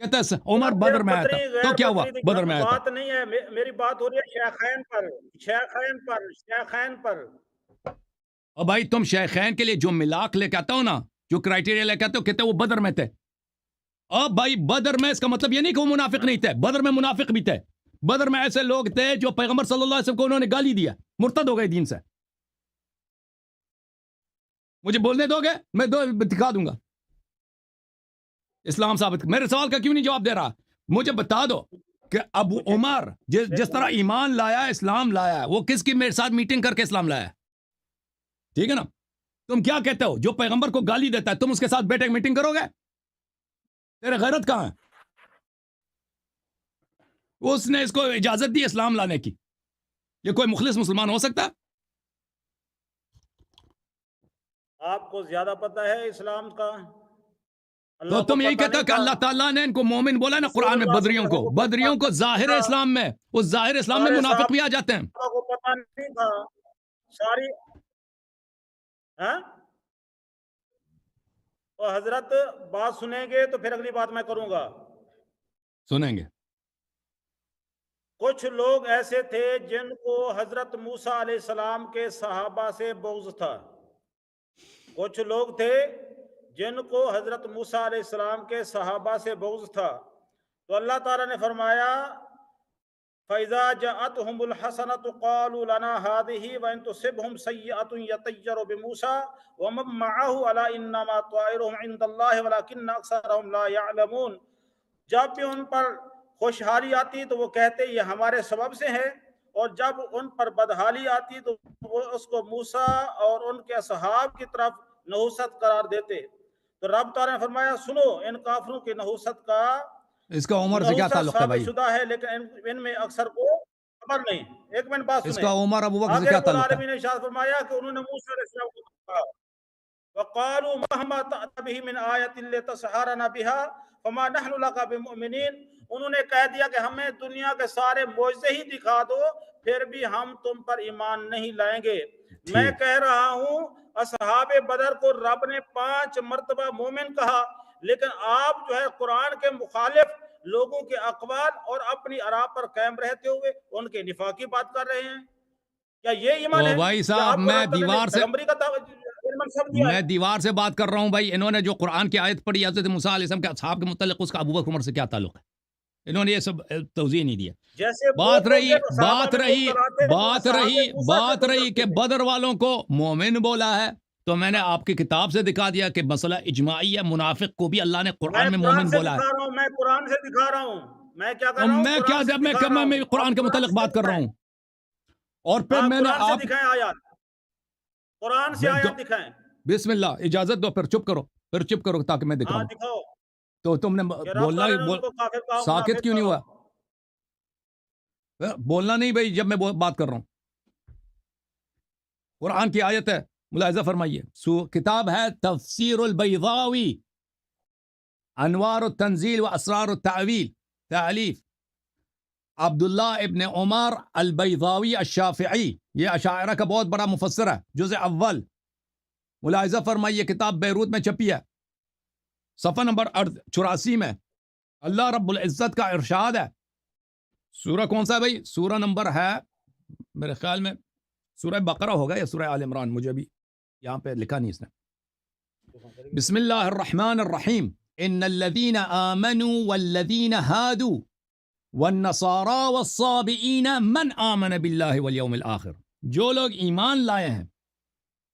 کہتا ہے عمر بدر میں آیا تھا. تو کیا ہوا؟ بدر میں آیا تھا. بات نہیں ہے، میری بات ہو رہی ہے شیخین پر. اور بھائی تم شیخین کے لیے جو ملاک لے کے آتا ہو نا، جو کرائٹیریا لے کے آتے ہو، کہتے وہ بدر میں تھے. اب بھائی بدر میں، اس کا مطلب یہ نہیں کہ وہ منافق نہیں تھے، بدر میں منافق بھی تھے. بدر میں ایسے لوگ تھے جو پیغمبر صلی اللہ علیہ وسلم کو انہوں نے گالی دیا، مرتد ہو گئے دین سے. مجھے بولنے دو گے، میں دکھا دوں گا اسلام ثابت. میرے سوال کا کیوں نہیں جواب دے رہا؟ مجھے بتا دو کہ ابو عمر جس طرح ایمان لایا، اسلام لایا، وہ کس کی میرے ساتھ میٹنگ کر کے اسلام لایا؟ ٹھیک ہے نا؟ تم کیا کہتے ہو؟ جو پیغمبر کو گالی دیتا ہے تم اس کے ساتھ بیٹھے میٹنگ کرو گے؟ تیرے غیرت کہاں ہے؟ اس نے اس کو اجازت دی اسلام لانے کی. یہ کوئی مخلص مسلمان ہو سکتا؟ آپ کو زیادہ پتہ ہے اسلام کا. تو تم یہی کہتے ہو کہ اللہ تعالیٰ نے ان کو مومن بولا نا قرآن میں، بدریوں کو ظاہر اسلام میں، اس ظاہر اسلام میں منافق بھی آ جاتے ہیں. کو پتہ نہیں تھا ساری. اور حضرت بات سنیں گے تو پھر اگلی بات میں کروں گا. سنیں گے. کچھ لوگ ایسے تھے جن کو حضرت موسیٰ علیہ السلام کے صحابہ سے بغض تھا. کچھ لوگ تھے جن کو حضرت موسیٰ علیہ السلام کے صحابہ سے بغض تھا. تو اللہ تعالیٰ نے فرمایا فَإِذَا جَاءَتْهُمُ الْحَسَنَةُ قَالُوا لَنَا هَٰذِهِ وَإِن تُصِبْهُمْ سَيِّئَةٌ يَطَّيَّرُوا بِمُوسَىٰ وَمَن مَّعَهُ أَلَا إِنَّمَا طَائِرُهُمْ عِندَ اللَّهِ وَلَٰكِنَّ أَكْثَرَهُمْ لَا يَعْلَمُونَ. جب بھی ان پر خوشحالی آتی تو وہ کہتے یہ ہمارے سبب سے ہے، اور جب ان پر بدحالی آتی تو وہ اس کو موسیٰ اور ان کے اصحاب کی طرف نحوست قرار دیتے. تو رب تعالیٰ نے فرمایا سنو، ان کافروں کی نحوست کا اس کا عمر سے کیا تعلق ہے بھائی؟ شدہ ہے، لیکن ان میں اکثر کو خبر نہیں. ایک منٹ بات اس سنیں. کا عمر ابو بکر سے آگے کیا رب تعلق ہے؟ العالمین نے ارشاد فرمایا کہ انہوں نے موسیٰ علیہ السلام کو کہا وَقَالُوا مَهْمَا تَأْتِ بِهِ مِنْ آيَةٍ لِتَسْحَرَنَا بِهَا فَمَا نَحْنُ لَكَ بِمُؤْمِنِينَ. انہوں نے کہہ دیا کہ ہمیں دنیا کے سارے معجزے ہی دکھا دو، پھر بھی ہم تم پر ایمان نہیں لائیں گے. میں کہہ رہا ہوں اصحاب بدر کو رب نے 5 مرتبہ مومن کہا، لیکن آپ جو ہے قرآن کے مخالف لوگوں کے اقوال اور اپنی آراء پر قائم رہتے ہوئے ان کے نفاق کی بات کر رہے ہیں. کیا یہ ایمان ہے؟ بھائی صاحب میں دیوار سے بات کر رہا ہوں بھائی. انہوں نے جو قرآن کی آیت پڑھی حضرت موسیٰ علیہ السلام کے اصحاب کے متعلق، اس کا ابو بکر عمر سے کیا تعلق ہے؟ انہوں نے یہ سب توضیح نہیں دیا. بات رہی کہ بدر والوں کو مومن بولا ہے، تو میں نے آپ کی کتاب سے دکھا دیا کہ مسئلہ اجماعی ہے، منافق کو بھی اللہ نے قرآن میں مومن بولا ہے. میں قرآن سے دکھا رہا ہوں. میں کیا کر رہا ہوں؟ میں قرآن کے متعلق بات کر رہا ہوں. اور پھر میں نے آپ دکھائیں آیات، قرآن سے آیات دکھائیں. بسم اللہ، اجازت دو، پھر چپ کرو تاکہ میں دکھاؤں. دکھاؤ. تو تم نے بولنا، ساکت کیوں نہیں ہوا؟ بولنا نہیں بھائی جب میں بات کر رہا ہوں. قرآن کی آیت ہے، ملاحظہ فرمائیے. کتاب ہے تفسیر البیضاوی، انوار التنزیل و اسرار التعویل، تالیف عبداللہ ابن عمر البیضاوی الشافعی. یہ اشاعرہ کا بہت بڑا مفسر ہے. جزء اول، ملاحظہ فرمائیے، کتاب بیروت میں چھپی ہے، صفحہ نمبر 84 میں. اللہ رب العزت کا ارشاد ہے. سورہ کون سا ہے بھائی؟ سورہ نمبر ہے میرے خیال میں سورہ بقرہ ہوگا یا سورہ آل عمران، مجھے بھی یہاں پہ لکھا نہیں اس نے. بسم اللہ الرحمن الرحیم. ان الذین آمنوا والذین ہادوا والنصارى والصابئین من آمن باللہ والیوم الآخر. جو لوگ ایمان لائے ہیں،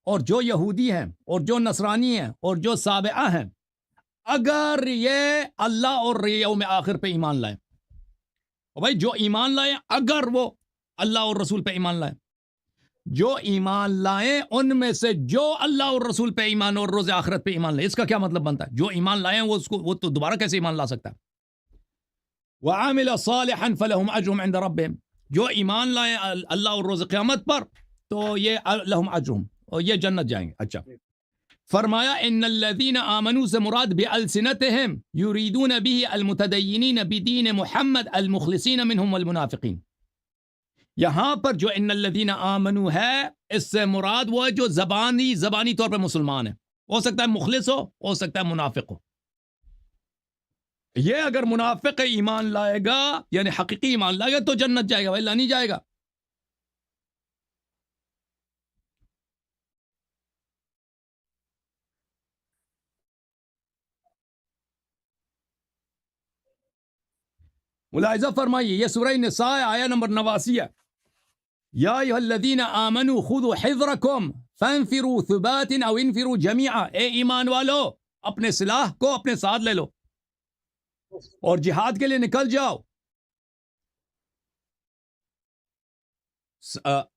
اور جو یہودی ہیں، اور جو نصرانی ہیں، اور جو سابعہ ہیں، اگر یہ اللہ اور یوم آخر پہ ایمان لائیں. اور بھائی جو ایمان لائیں، اگر وہ اللہ اور رسول پہ ایمان لائیں، جو ایمان لائیں ان میں سے جو اللہ اور رسول پہ ایمان اور روز آخرت پہ ایمان لائیں. اس کا کیا مطلب بنتا ہے؟ جو ایمان لائیں وہ تو دوبارہ کیسے ایمان لا سکتا ہے؟ وَعَامِلَ صَالِحًا فَلَهُمْ أَجْرُهُمْ عِنْدَ رَبِّهِمْ. جو ایمان لائیں اللہ اور روز قیامت پر، تو یہ لَهُمْ أَجْرُهُمْ، اور یہ جنت جائیں گے. اچھا، فرمایا ان الذین آمنوا سے مراد بألسنتهم یریدون به المتدینین بدین محمد المخلصین منهم والمنافقین. یہاں پر جو ان الذین آمنوا ہے، اس سے مراد وہ ہے جو زبانی طور پر مسلمان ہے. ہو سکتا ہے مخلص ہو سکتا ہے منافق ہو. یہ اگر منافق ایمان لائے گا، یعنی حقیقی ایمان لائے گا، تو جنت جائے گا، اللہ نہیں جائے گا. ملاحظہ فرمائیے یہ سورہ نساء آیا نمبر 89 ہے. یا ایھا الذین آمنوا خذوا حذرکم فانفروا ثبات او انفروا جمیعا. اے ایمان والو اپنے سلاح کو اپنے ساتھ لے لو اور جہاد کے لیے نکل جاؤ,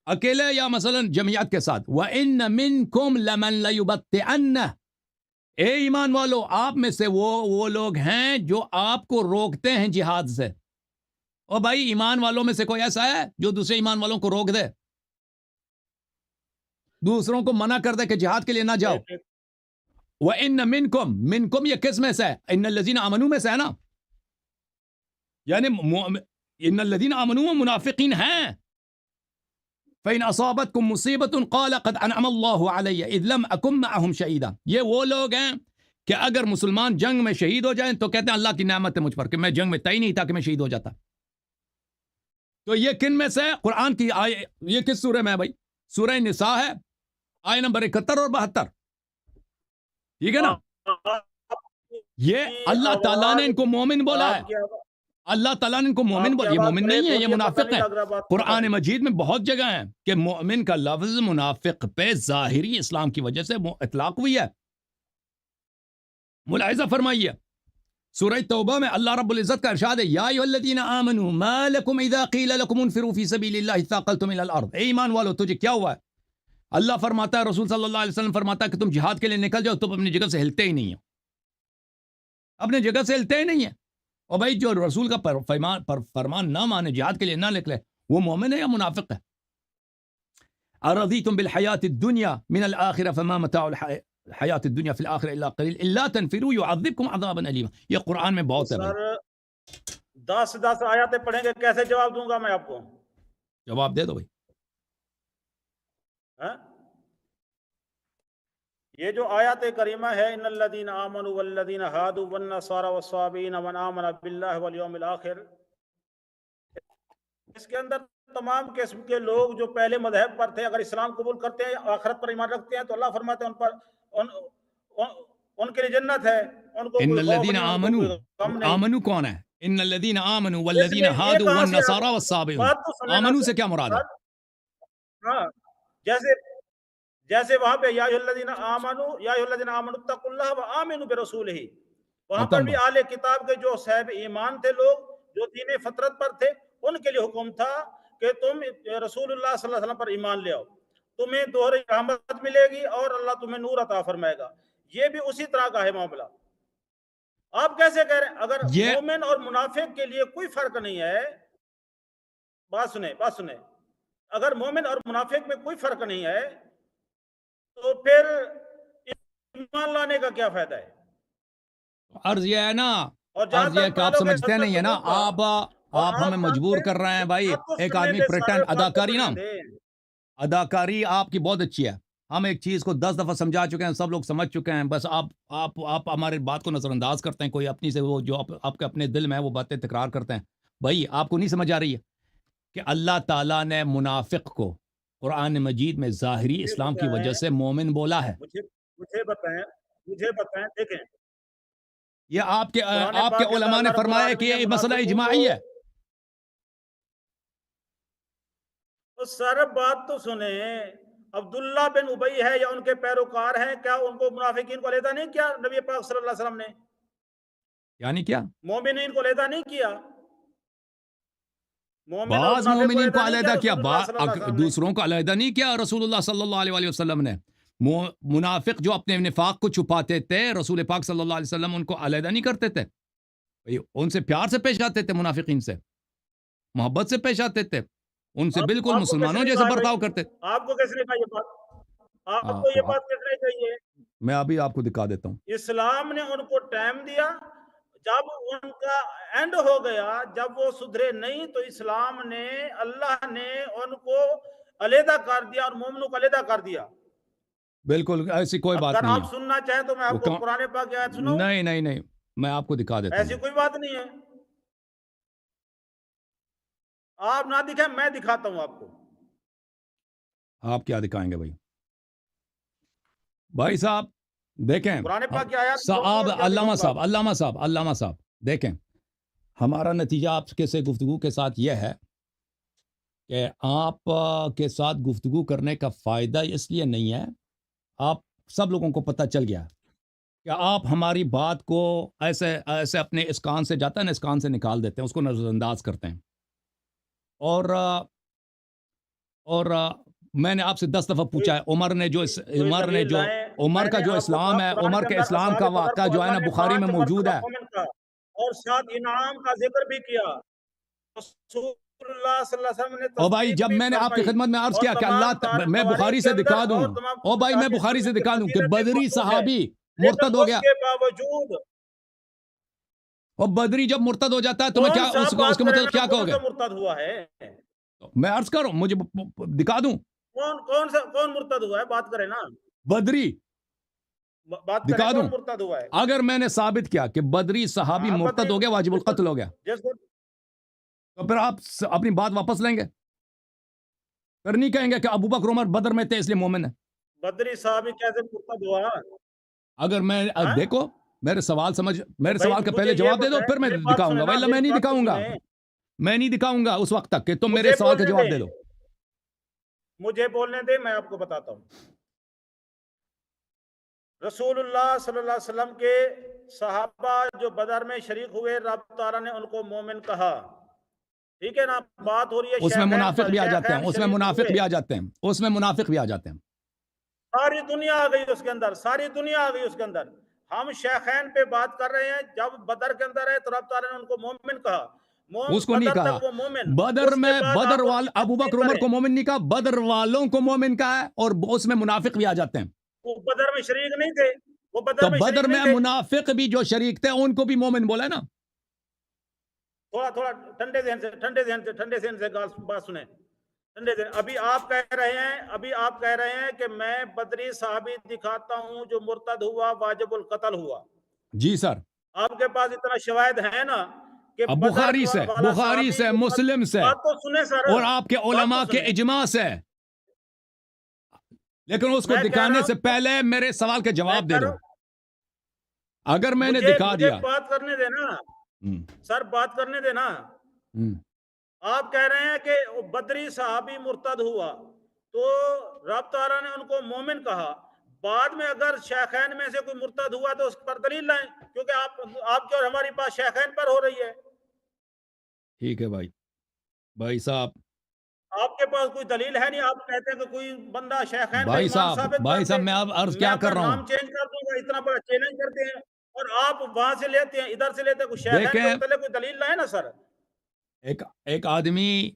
اکیلے یا مثلا جمعیت کے ساتھ. وَإِنَّ مِنْكُمْ لَمَنْ لَيُبَطِّئَنَّ. اے ایمان والو آپ میں سے وہ لوگ ہیں جو آپ کو روکتے ہیں جہاد سے. اور بھائی ایمان والوں میں سے کوئی ایسا ہے جو دوسرے ایمان والوں کو روک دے, دوسروں کو منع کر دے کہ جہاد کے لیے نہ جاؤ؟ وَإِنَّ مِنْكُمْ یہ کس میں سے ہے؟ ان الذین آمنوا میں سے ہے نا, یعنی ان الذین آمنوا منافقین ہیں. فَإِنْ أَصَابَتْكُمْ مُصِيبَةٌ قَالَ قَدْ أَنْعَمَ اللَّهُ عَلَيَّ إِذْ لَمْ أَكُنْ مَعَهُمْ شَهِيدًا. یہ وہ لوگ ہیں کہ اگر مسلمان جنگ میں شہید ہو جائیں تو کہتے ہیں اللہ کی نعمت ہے مجھ پر کہ میں جنگ میں تئی نہیں تھا کہ میں شہید ہو جاتا. تو یہ کن میں سے قرآن کی آئے, یہ کس سورہ میں ہے بھائی؟ سورہ نساء ہے, آیہ نمبر 71 اور 72. ٹھیک ہے نا. یہ اللہ تعالیٰ نے ان کو مومن بولا ہے, اللہ تعالیٰ نے ان کو مومن بولا. یہ مومن نہیں ہے, یہ منافق ہے. قرآن مجید میں بہت جگہ ہیں کہ مومن کا لفظ منافق پہ ظاہری اسلام کی وجہ سے اطلاق ہوئی ہے. ملاحظہ فرمائیے سورہ توبہ میں اللہ رب العزت کا ارشاد ہے, یا ایھا الذین آمنوا ما لکم اذا قیل لکم انفروا فی سبیل اللہ ثاقلتم الی الارض. اے ایمان والو تجھے کیا ہوا ہے؟ اللہ فرماتا ہے, رسول صلی اللہ علیہ وسلم فرماتا ہے کہ تم جہاد کے لیے نکل جاؤ, تم اپنی جگہ سے ہلتے ہی نہیں ہو, اپنے جگہ سے ہلتے ہی نہیں ہیں. اور بھائی جو رسول کا فرمان نہ مانے, جہاد کے لیے نہ نکلے, وہ مومن ہے یا منافق ہے؟ ارضیتم بالحیات الدنیا من الآخرہ فما متاع الحیات الدنیا فی الآخرہ الا قلیل الا تنفروا يعذبکم عذابا علیما. یہ قرآن میں بہت ہے. سر 10 آیاتیں پڑھیں گے, کیسے جواب دوں گا میں آپ کو؟ جواب دے دو بھائی. یہ جو آیات کریمہ ہے, ان الذین آمنوا والذین ہادوا والنصارى والصابئین ومن آمن باللہ والیوم الآخر, اس کے اندر تمام قسم کے لوگ جو پہلے مذہب پر تھے اگر اسلام قبول کرتے ہیں, آخرت پر ایمان رکھتے ہیں, تو اللہ فرماتے ہیں ان پر ان کے لیے جنت ہے. ان کو ان الذین آمنوا, آمنوا کون ہے؟ ان الذین آمنوا والذین ہادوا والنصارى والصابئون. آمنوا سے کیا مراد ہے؟ ہاں, جیسے وہاں پہ یا ایھا الذین آمنوا اتقوا اللہ وآمنوا برسولہ, وہاں پر بھی اہل کتاب کے جو صاحب ایمان تھے لوگ, جو دین فطرت پر تھے, ان کے لیے حکم تھا کہ تم رسول اللہ صلی اللہ علیہ وسلم پر ایمان لے آؤ, تمہیں دوہری رحمت ملے گی اور اللہ تمہیں نور عطا فرمائے گا. یہ بھی اسی طرح کا ہے معاملہ. آپ کیسے کہہ رہے ہیں اگر مومن اور منافق کے لیے کوئی فرق نہیں ہے؟ بات سنیں, اگر مومن اور منافق میں کوئی فرق نہیں ہے تو پھر ایمان لانے کا کیا فائدہ ہے؟ عرض یہ ہے نا, عرض یہ کہ آپ سمجھتے نہیں ہے نا, آپ ہمیں مجبور کر رہے ہیں بھائی. ایک آدمی پریٹینڈ اداکاری نا, اداکاری آپ کی بہت اچھی ہے, ہم ایک چیز کو 10 دفعہ سمجھا چکے ہیں, سب لوگ سمجھ چکے ہیں, بس آپ ہماری بات کو نظر انداز کرتے ہیں, کوئی اپنی سے وہ جو آپ کے اپنے دل میں ہے وہ باتیں تکرار کرتے ہیں. بھائی آپ کو نہیں سمجھ آ رہی ہے کہ اللہ تعالیٰ نے منافق کو قرآن مجید میں ظاہری اسلام کی وجہ سے مومن بولا ہے. مجھے بتائیں دیکھیں, یہ آپ کے علماء نے فرمایا کہ یہ مسئلہ اجماعی ہے. سر بات تو سنیں, عبداللہ بن ابی ہے یا ان کے پیروکار ہیں, کیا ان کو منافقین کو علیحدہ نہیں کیا نبی پاک صلی اللہ علیہ وسلم نے؟ یعنی کیا مومنین کو علیحدہ نہیں کیا؟ بعض مومنین کو علیحدہ کیا, دوسروں کو علیحدہ نہیں کیا. رسول اللہ صلی اللہ علیہ وسلم نے منافق جو اپنے نفاق کو چھپاتے تھے, رسول پاک صلی اللہ علیہ وسلم ان کو علیحدہ نہیں کرتے تھے, ان سے پیار سے پیش آتے تھے, منافقین سے محبت سے پیش آتے تھے, ان سے بالکل مسلمانوں جیسے برتاؤ کرتے. آپ کو کس نے کہا یہ بات؟ آپ کو یہ بات کہنا چاہیے. میں ابھی آپ کو دکھا دیتا ہوں. اسلام نے ان کو ٹائم دیا, جب ان کا اینڈ ہو گیا, جب وہ سدھرے نہیں تو اسلام نے, اللہ نے ان کو علیحدہ کر دیا اور مومنوں کو علیحدہ کر دیا. بالکل ایسی کوئی بات نہیں ہے. اگر آپ سننا چاہیں تو میں آپ کو قرآن پاک کی آیت سناؤں؟ نہیں, میں آپ کو دکھا دیتا ہوں. ایسی کوئی بات نہیں ہے. آپ نہ دکھائیں, میں دکھاتا ہوں آپ کو. آپ کیا دکھائیں گے بھائی صاحب دیکھیں, قرآن پاک کی آیات صاحب علامہ صاحب دیکھیں, ہمارا نتیجہ آپ کے سے گفتگو کے ساتھ یہ ہے کہ آپ کے ساتھ گفتگو کرنے کا فائدہ اس لیے نہیں ہے، آپ سب لوگوں کو پتہ چل گیا کہ آپ ہماری بات کو ایسے ایسے اپنے اس کان سے جاتا ہے نا، اس کان سے نکال دیتے ہیں، اس کو نظر انداز کرتے ہیں. اور میں نے آپ سے 10 دفعہ پوچھا ہے، عمر نے جو کوئی عمر نے دلیل جو لائیں. عمر میں کا نے جو آپ کو کہا اسلام ہے، قرآن عمر کے کے اندر اسلام کا اصحاب بدر واقعہ کو جو ہے اللہ نا نے بخاری میں 5 موجود مرتبہ ہے. مومن کہا اور 7 انعام کا ذکر بھی کیا. رسول اللہ صلی اللہ علیہ وسلم نے او بھائی، تصدیق جب بھی میں نے آپ کی فرمائی. خدمت میں عرض اور کیا کہ تمام میں بخاری تواریخ سے کے دکھا اندر دوں، اور تمام او بھائی میں کتب بخاری سے سنت کی دکھا دوں کہ فضیلت بدری موجود ہے. صحابی لیکن مرتد ہو اس گیا. کے باوجود اور بدری جب مرتد ہو جاتا ہے تو میں کون کیا سا اس بات کے کرے مطلب گا کیا کہو کون گے؟ سا مرتد ہوا ہے؟ میں عرض کروں، مجھے دکھا دوں. کون مرتد ہوا ہے؟ بات کرے نا، بدری بات کریں دکھا دوں. کون مرتد ہوا ہے. اگر میں نے ثابت کیا کہ بدری صحابی ہاں مرتد بدری ہو گیا، واجب القتل ہو گیا، جس کو تو پھر آپ اپنی بات واپس لیں گے؟ پھر نہیں کہیں گے کہ ابو بکر عمر بدر میں تھے اس لیے مومن ہے. بدری صحابی کیسے مرتد ہوا؟ اگر میں ہاں دیکھو میرے سوال تو میرے بھائی سوال کا مجھے پہلے یہ جواب دے دو، بتائیں، پھر میں میری بات دکھاؤں سنیں گا، نا، ولا میں میری نہیں بات تو دکھاؤں گا. سنیں. میں نہیں دکھاؤں گا اس وقت تک کہ تم میرے مجھے سوال کا بولنے جواب دیں، دے دو. مجھے بولنے دیں، میں آپ کو بتاتا ہوں. رسول اللہ صلی اللہ علیہ وسلم کے صحابہ جو بدر میں شریک ہوئے، رب تعالیٰ نے ان کو مومن کہا. ٹھیک ہے نا؟ بات ہو رہی ہے اس میں شیخین منافق پر. بھی آ جاتے ہیں، شیخین اس میں شریک منافق ہوئے، بھی آ جاتے ہیں، اس میں منافق بھی آ جاتے ہیں. ساری دنیا آ گئی اس کے اندر، ساری دنیا آ گئی اس کے اندر. ہم شیخین پہ بات کر رہے ہیں. جب بدر کے اندر ہے تو رب تعالیٰ نے ان کو مومن کہا. اس کو نہیں بدر کہا. تک وہ مومن. بدر اس کے میں بعد آپ اس کی ابو تفصیل بکر عمر کریں. کو مومن نہیں کہا، بدر والوں کو مومن کہا ہے، اور اس میں منافق بھی آ جاتے ہیں. وہ بدر میں شریک نہیں تھے، وہ تو بدر میں بدر شریک نہیں میں تھے. منافق بھی جو شریک تھے ان کو بھی مومن بولا نا. تھوڑا ٹھنڈے ذہن سے بات سنیں. ٹھنڈے ذہن. ابھی آپ کہہ رہے ہیں کہ میں بدری صحابی دکھاتا ہوں جو مرتد ہوا، واجب القتل ہوا. جی سر. آپ کے پاس اتنا شواہد ہے نا کہ اب بدر بخاری والا صحابی سے مسلم سے بات تو سنیں سر، اور آپ کے بات علماء تو کے سنیں. اجماع سے، لیکن اس کو میں کہہ دکھانے رہا سے ہوں، پہلے میرے سوال کا میں جواب دے کہہ رہا دو. ہوں اگر میں نے دکھا مجھے دیا. بات کرنے دے نا سر، بات کرنے دے نا. آپ کہہ رہے ہیں کہ بدری صحابی مرتد ہوا تو رب تعالیٰ نے ان کو مومن کہا. بعد میں اگر شیخین میں سے کوئی مرتد ہوا تو اس پر دلیل لائیں، کیونکہ آپ کی اور ہماری بات شیخین پر ہو رہی ہے. ٹھیک ہے بھائی صاحب. آپ کے پاس کوئی دلیل ہے نہیں. آپ کہتے ہیں کہ کوئی بندہ شیخین کا بھائی ایمان ثابت کر دے، صاحب میں اب عرض میں کیا کر اپنا رہا ہوں. نام چینج کر دوں گا. اتنا بڑا چیلنج کرتے ہیں اور آپ وہاں سے لیتے ہیں، ادھر سے لیتے ہیں. کوئی شیخین کے دیکھیں، متعلق کوئی دلیل لائے نا سر. ایک آدمی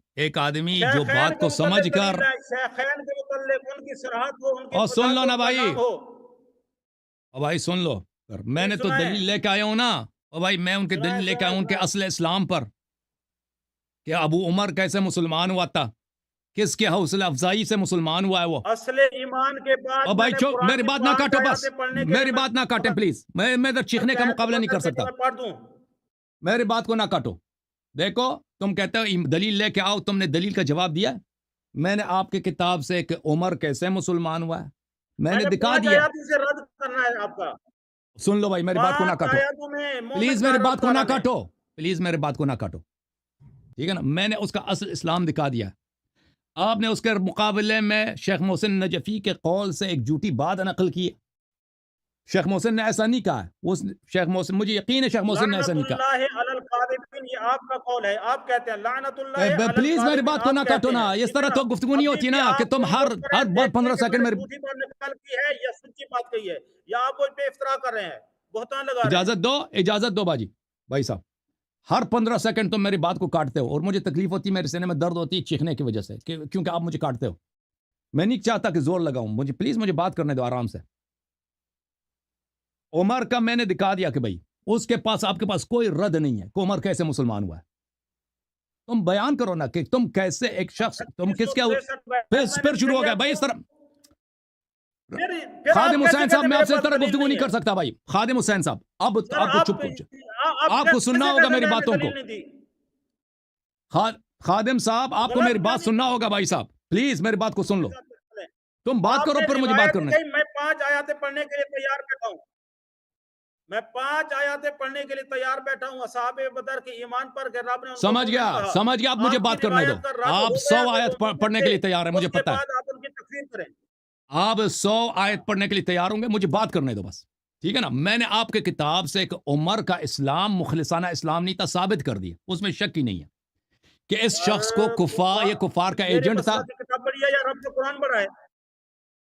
جو شیخین بات کے کو سمجھ متعلق کر، دلیل لائے، شیخین کے متعلق ان کی صراحت ہو، ان کی اور سن لو وضاحت ہو، نا ان کا بھائی، نام ہو. اور بھائی سن لو. میں نے تو سنائیں دلیل لے کے آیا ہوں نا. اور بھائی میں ان کے سنائیں دلیل لے کے آیا ہوں ان کے سنائیں. اصل اسلام پر، کہ ابو عمر کیسے مسلمان ہوا تھا، کس کے حوصلہ افزائی سے مسلمان ہوا ہے وہ. اصل ایمان کے بعد اور میں بھائی نے چپ، قرآن میری کی بات نہ 5 کاٹو، بس آیاتیں پڑھنے کے لیے میری بات نہ کاٹیں پلیز. میں ادھر چیخنے کا مقابلہ نہیں کر سکتا. میں پڑھ دوں. میری بات کو نہ کاٹو. دیکھو، تم کہتے ہو دلیل لے کے آؤ، تم نے دلیل کا جواب دیا. میں نے آپ کی کتاب سے کہ عمر کیسے مسلمان ہوا ہے میں نے دکھا 5 دیا. آیاتوں سے رد کرنا ہے آپ کا. سن لو بھائی، میری بات کو نہ 5 کاٹو آیاتوں میں مومن پلیز. کہا میری رب بات کو نہ تعالیٰ نے. کاٹو پلیز، میری بات کو نہ کاٹو. ٹھیک ہے نا؟ میں نے اس کا اصل اسلام دکھا دیا. آپ نے اس کے مقابلے میں شیخ محسن نجفی کے قول سے ایک جھوٹی بات نقل کی. شیخ محسن نے ایسا نہیں کہا. شیخ محسن، مجھے یقین ہے شیخ محسن نے ایسا لعنت نہیں کہا. اللہ علی القاذبین، یہ آپ کا قول ہے. آپ کہتے ہیں لعنت اللہ علی پلیز میری القاذبین، بات کو نہ آپ کاٹو کہتے نا. ہیں. اس ٹھیک ہے طرح نا؟ تو گفتگو نہیں ابھی ہوتی بھی نا کہ آپ تم نوٹ کریں، ہر دیکھیں 15 کہ میں سیکنڈ نے میرے. جھوٹی بات نقل کی ہے یا سچی بات کہی ہے، یا آپ وہ پہ افطرا کر رہے ہیں، بہتان لگا رہے ہیں. اجازت دو بھائی صاحب. ہر 15 سیکنڈ تم میری بات کو کاٹتے ہو، اور مجھے تکلیف ہوتی ہے، میرے سینے میں درد ہوتی ہے چیخنے کی وجہ سے، کیونکہ آپ مجھے کاٹتے ہو. میں نہیں چاہتا کہ زور لگاؤں. پلیز مجھے بات کرنے دو آرام سے. عمر کا میں نے دکھا دیا کہ بھائی اس کے پاس، آپ کے پاس کوئی رد نہیں ہے کہ عمر کیسے مسلمان ہوا ہے. تم بیان کرو نا کہ تم کیسے ایک شخص، تم کس کیا. پھر شروع ہو گیا بھائی اس طرح. خادم حسین صاحب، میں آپ سے اس طرح گفتگو نہیں کر سکتا بھائی. خادم حسین صاحب، اب آپ کو چپ آپ کو سننا ہوگا میری باتوں کو. خادم صاحب، آپ کو میری بات سننا ہوگا بھائی صاحب. پلیز میری بات کو سن لو. تم بات کرو پھر مجھے بات کرنے. میں 5 آیاتیں پڑھنے کے لیے تیار بیٹھا ہوں. میں 5 آیاتیں پڑھنے کے لیے تیار بیٹھا ہوں اصحاب بدر کے ایمان پر کہ رب نے ان کو سمجھ مومن گیا کہا. سمجھ گیا. آپ مجھے آپ کی بات کرنے دو. روایت کا رد آپ ہو 100 گیا کہ آیت وہ مومن پڑھنے کے تھے. لیے تیار ہیں, مجھے اس کے پتا ہے. بعد آپ ان کی تکفیر کریں. آپ 100 آیت پڑھنے کے لیے تیار ہوں گے, مجھے بات کرنے دو بس, ٹھیک ہے نا. میں نے آپ کے کتاب سے ایک عمر کا اسلام مخلصانہ اسلام نہیں تھا ثابت کر دیا, اس میں شک ہی نہیں ہے کہ اس شخص کو یہ کفار کا میرے ایجنٹ تھا. مسلک کی کتاب پڑھی ہے یا رب کا قرآن پڑھا ہے؟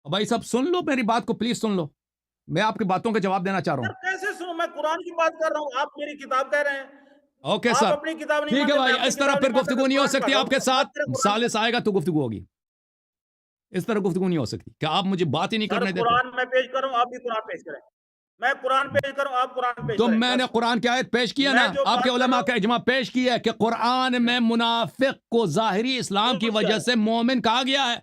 بھائی صاحب سن لو میری بات کو, پلیز سن لو. میں آپ کی باتوں کا جواب دینا چاہ رہا سر ہوں. کیسے سنوں؟ میں قرآن کی بات کر رہا ہوں, آپ میری کتاب کہہ رہے ہیں. اوکے آپ سر, اپنی کتاب نہیں ٹھیک ہے مانتے, میں بھائی. اپنی اس طرح کتاب پھر نہیں مانتا, گفتگو میں نہیں ہو قرآن پڑھ سکتی رہا آپ کے ہوں. ساتھ. بات کریں قرآن کی. سالس آئے گا تو گفتگو ہوگی. اس طرح گفتگو نہیں ہو سکتی کہ آپ مجھے بات ہی نہیں سر کرنے دیتے. قرآن میں پیش کروں, آپ بھی قرآن پیش کریں. میں قرآن پیش کروں, آپ قرآن پیش تو کریں. میں نے بس قرآن کی آیت پیش کی ہے میں نا, جو آپ کے بات کر رہا علماء کا ہوں اجماع پیش کیا ہے کہ قرآن میں منافق کو ظاہری اسلام کی کون سی وجہ آیت؟ سے مومن کہا گیا ہے.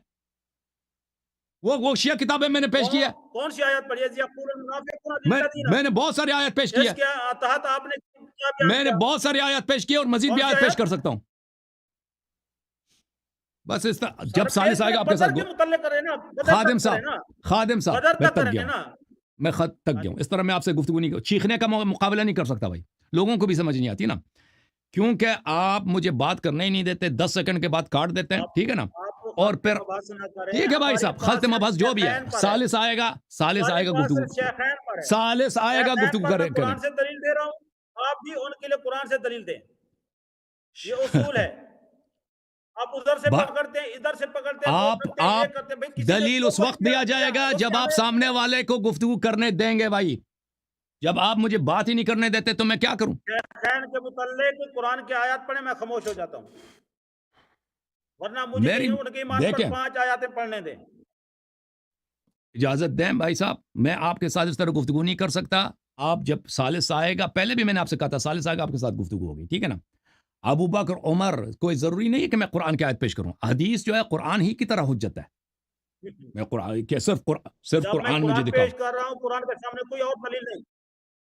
وہ شیعہ کتابیں میں نے پیش کی ہے. کون سی آیت پڑھی ہے؟ یقول المنافقون للذین, میں نے بہت ساری آیت پیش کی ہے. اس کے تحت آپ نے کیا بیان میں نے کیا؟ بہت ساری آیت پیش کی ہے اور مزید بھی کون سی آیت پیش آیت؟ کر سکتا ہوں. بس اس طرح سر جب سالس پیش آئے کریں, گا آپ کے بدر ساتھ کے متعلق کریں نا, بدر خادم تک کریں صاحب نا, خادم صاحب بدر میں تک تک کریں گیا ہوں. نا. میں خط تک گیا ہوں. اس طرح میں آپ سے گفتگو نہیں, چیخنے کا مقابلہ نہیں کر سکتا بھائی. لوگوں کو بھی سمجھ نہیں آتی نا, کیونکہ آپ مجھے بات کرنے ہی نہیں دیتے, 10 سیکنڈ کے بعد کاٹ دیتے ہیں, ٹھیک ہے نا. آپ کو اور خلط پھر مباحث نہ کریں, ٹھیک ہے بھائی ہماری صاحب, بات خلط صرف مبحث جو بھی ہے, شیخین پر ہے. سالس آئے گا ہماری بات گفتگو, صرف شیخین پر ہے. سالس آئے گا شیخین گفتگو پر میں کریں. قرآن سے دلیل دے رہا ہوں, آپ بھی ان کے لیے قرآن سے دلیل دیں. یہ اصول ہے. آپ ادھر سے پکڑتے ہیں, ادھر سے پکڑتے ہیں, وہ کرتے ہیں, یہ کرتے ہیں. بھائی کسی نے دلیل جو اس کچھ وقت دیا جائے گا اس جب میں آپ ہمیں سامنے والے کو گفتگو کرنے دیں گے بھائی. جب آپ مجھے بات ہی نہیں کرنے دیتے تو میں کیا کروں؟ شیخین کے متعلق قرآن کی آیات پڑھیں, میں خاموش ہو جاتا ہوں. ورنہ مجھے میری ان کے ایمان پر دیکھیں 5 آیاتیں پڑھنے دیں. اجازت دیں بھائی صاحب, میں آپ کے ساتھ اس طرح گفتگو نہیں کر سکتا. آپ جب سالس آئے گا, پہلے بھی میں نے آپ سے کہا تھا سالس آئے گا آپ کے ساتھ گفتگو ہوگی, ٹھیک ہے نا. ابو بکر عمر کوئی ضروری نہیں ہے کہ میں قرآن کی آیت پیش کروں. حدیث جو ہے قرآن ہی کی طرح حجت ہے. میں قرآن کہ صرف جب میں قرآن مجھے قرآن دکھاؤ. پیش کر رہا ہوں, قرآن کے سامنے کوئی اور دلیل نہیں.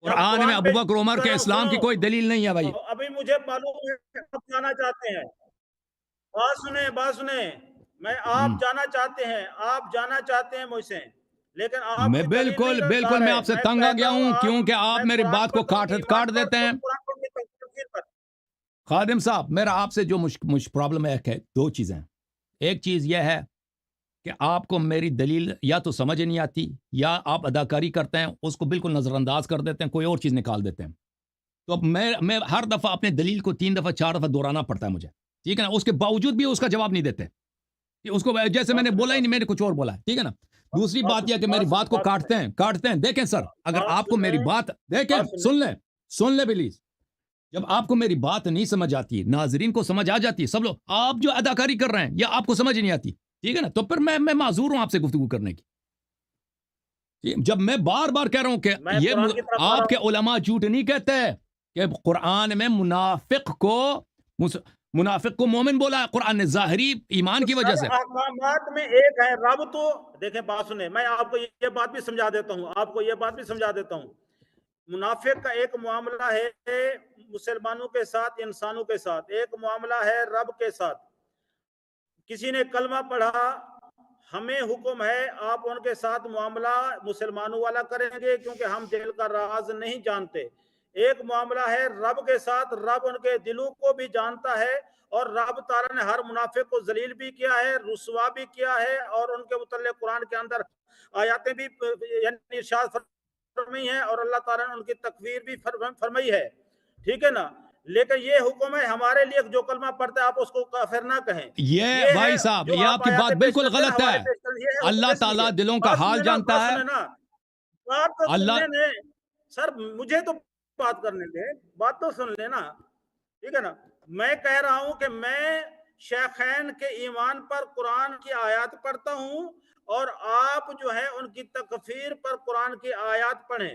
جب قرآن میں قرآن ابو پیش بکر عمر کر کے رہا ہوں, اسلام کی کوئی دلیل نہیں ہے بھائی. ابھی مجھے معلوم ہے کہ آپ جانا چاہتے ہیں. بات سنیں, آپ جانا چاہتے ہیں, آپ جانا چاہتے ہیں مجھ سے, لیکن آپ میں کی دلیل نہیں بالکل لا میں رہے. آپ سے میں تنگ آ گیا کہتا ہوں ہوں کیونکہ آپ میں میری قرآن بات کو پڑھتا ہوں کاٹ ایمان پر, دیتے ہیں. قرآن پڑھنے کی تفسیر پر. خادم صاحب, میرا آپ سے جو پرابلم ہے, دو چیزیں. ایک چیز یہ ہے کہ آپ کو میری دلیل یا تو سمجھ نہیں آتی, یا آپ اداکاری کرتے ہیں, اس کو بالکل نظر انداز کر دیتے ہیں, کوئی اور چیز نکال دیتے ہیں. تو اب میں ہر دفعہ اپنے دلیل کو 3 دفعہ 4 دفعہ دہرانا پڑتا ہے مجھے, ٹھیک ہے نا. اس کے باوجود بھی اس کا جواب نہیں دیتے, اس کو جیسے میں نے بولا ہی نہیں, میں نے کچھ اور بولا, ٹھیک ہے نا. دوسری بات یہ کہ میری بات کو کاٹتے ہیں. دیکھیں سر, اگر آپ کو میری بات دیکھیں, سن لیں پلیز. جب آپ کو میری بات نہیں سمجھ آتی, ناظرین کو سمجھ آ جاتی ہے, سب لوگ آپ جو اداکاری کر رہے ہیں یا آپ کو سمجھ نہیں آتی, ٹھیک ہے نا, تو پھر میں معذور ہوں آپ سے گفتگو کرنے کی. جب میں بار بار کہہ رہا ہوں کہ میں یہ قرآن کی طرف آ رہا آپ کے ہوں. علماء جھوٹ نہیں کہتے کہ قرآن میں منافق کو مومن بولا ہے, قرآن نے ظاہری ایمان کی وجہ سے. احکامات میں ایک ہے رب. تو دیکھیں, بات سنیں, میں آپ کو یہ بات بھی سمجھا دیتا ہوں. منافق کا ایک معاملہ ہے مسلمانوں کے ساتھ, انسانوں کے ساتھ. ایک معاملہ ہے رب کے ساتھ. کسی نے کلمہ پڑھا, ہمیں حکم ہے آپ ان کے ساتھ معاملہ مسلمانوں والا کریں گے, کیونکہ ہم دل کا راز نہیں جانتے. ایک معاملہ ہے رب کے ساتھ, رب ان کے دلوں کو بھی جانتا ہے, اور رب تعالیٰ نے ہر منافق کو ذلیل بھی کیا ہے, رسوا بھی کیا ہے, اور ان کے متعلق قرآن کے اندر آیاتیں بھی یعنی ارشاد فرمائی ہیں, اور اللہ تعالیٰ نے ان کی تکفیر بھی فرمائی ہے, ٹھیک ہے نا. لیکن یہ حکم ہے ہمارے لیے, جو کلمہ پڑھتا ہے آپ اس کو کافر نہ کہیں. یہ ہے بھائی صاحب, جو یہ آپ کی آیاتیں بات پیش بالکل کرتے ہیں, غلط حوالے ہے. پیش کرتے ہیں, یہ ہے اللہ اس لیے. تعالیٰ دلوں کا بات حال سنیں نا, جانتا بات ہے. سنیں نا, بات تو اللہ سننے نے. سر مجھے تو بات کرنے دیں, بات تو سن لینا, ٹھیک ہے نا. میں کہہ رہا ہوں کہ میں شیخین کے ایمان پر قرآن کی آیات پڑھتا ہوں, اور آپ جو ہے ان کی تکفیر پر قرآن کی آیات پڑھیں.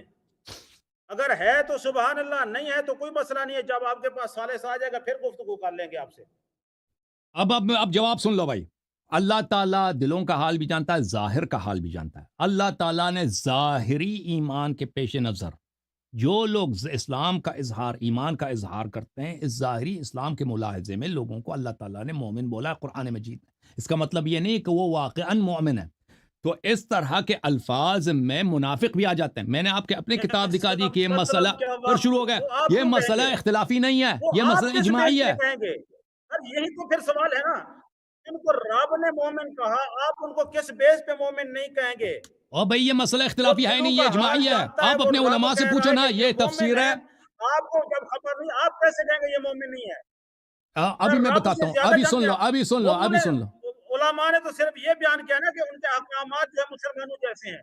اگر ہے تو سبحان اللہ, نہیں ہے تو کوئی مسئلہ نہیں ہے. جب آپ کے پاس سالس آ جائے گا پھر گفتگو کر لیں گے آپ سے. اب جواب سن لو بھائی. اللہ تعالیٰ دلوں کا حال بھی جانتا ہے, ظاہر کا حال بھی جانتا ہے. اللہ تعالیٰ نے ظاہری ایمان کے پیش نظر جو لوگ اسلام کا اظہار, ایمان کا اظہار کرتے ہیں, اس ظاہری اسلام کے ملاحظے میں لوگوں کو اللہ تعالیٰ نے مومن بولا ہے قرآن مجید میں. اس کا مطلب یہ نہیں کہ وہ واقعاً مومن ہے. تو اس طرح کے الفاظ میں منافق بھی آ جاتے ہیں. میں نے آپ کے اپنی کتاب دکھا دی کہ یہ مسئلہ پھر شروع ہو گیا. یہ مسئلہ اختلافی نہیں ہے, یہ مسئلہ اجماعی ہے. یہی تو پھر سوال ہے نا, ان کو رب نے مومن کہا, آپ ان کو کس بیس پہ مومن نہیں کہیں گے؟ اور بھائی یہ مسئلہ اختلافی ہے نہیں, یہ اجماعی ہے. آپ اپنے علماء سے پوچھو نا, یہ تفسیر ہے. آپ کو جب خبر نہیں, آپ کیسے کہیں گے یہ مومن نہیں ہے؟ ابھی میں بتاتا ہوں, ابھی سن لو, ابھی سن لو, ابھی سن لو. علماء نے تو صرف یہ بیان کیا نا کہ ان کے احکامات جو ہے مسلمانوں جیسے ہیں.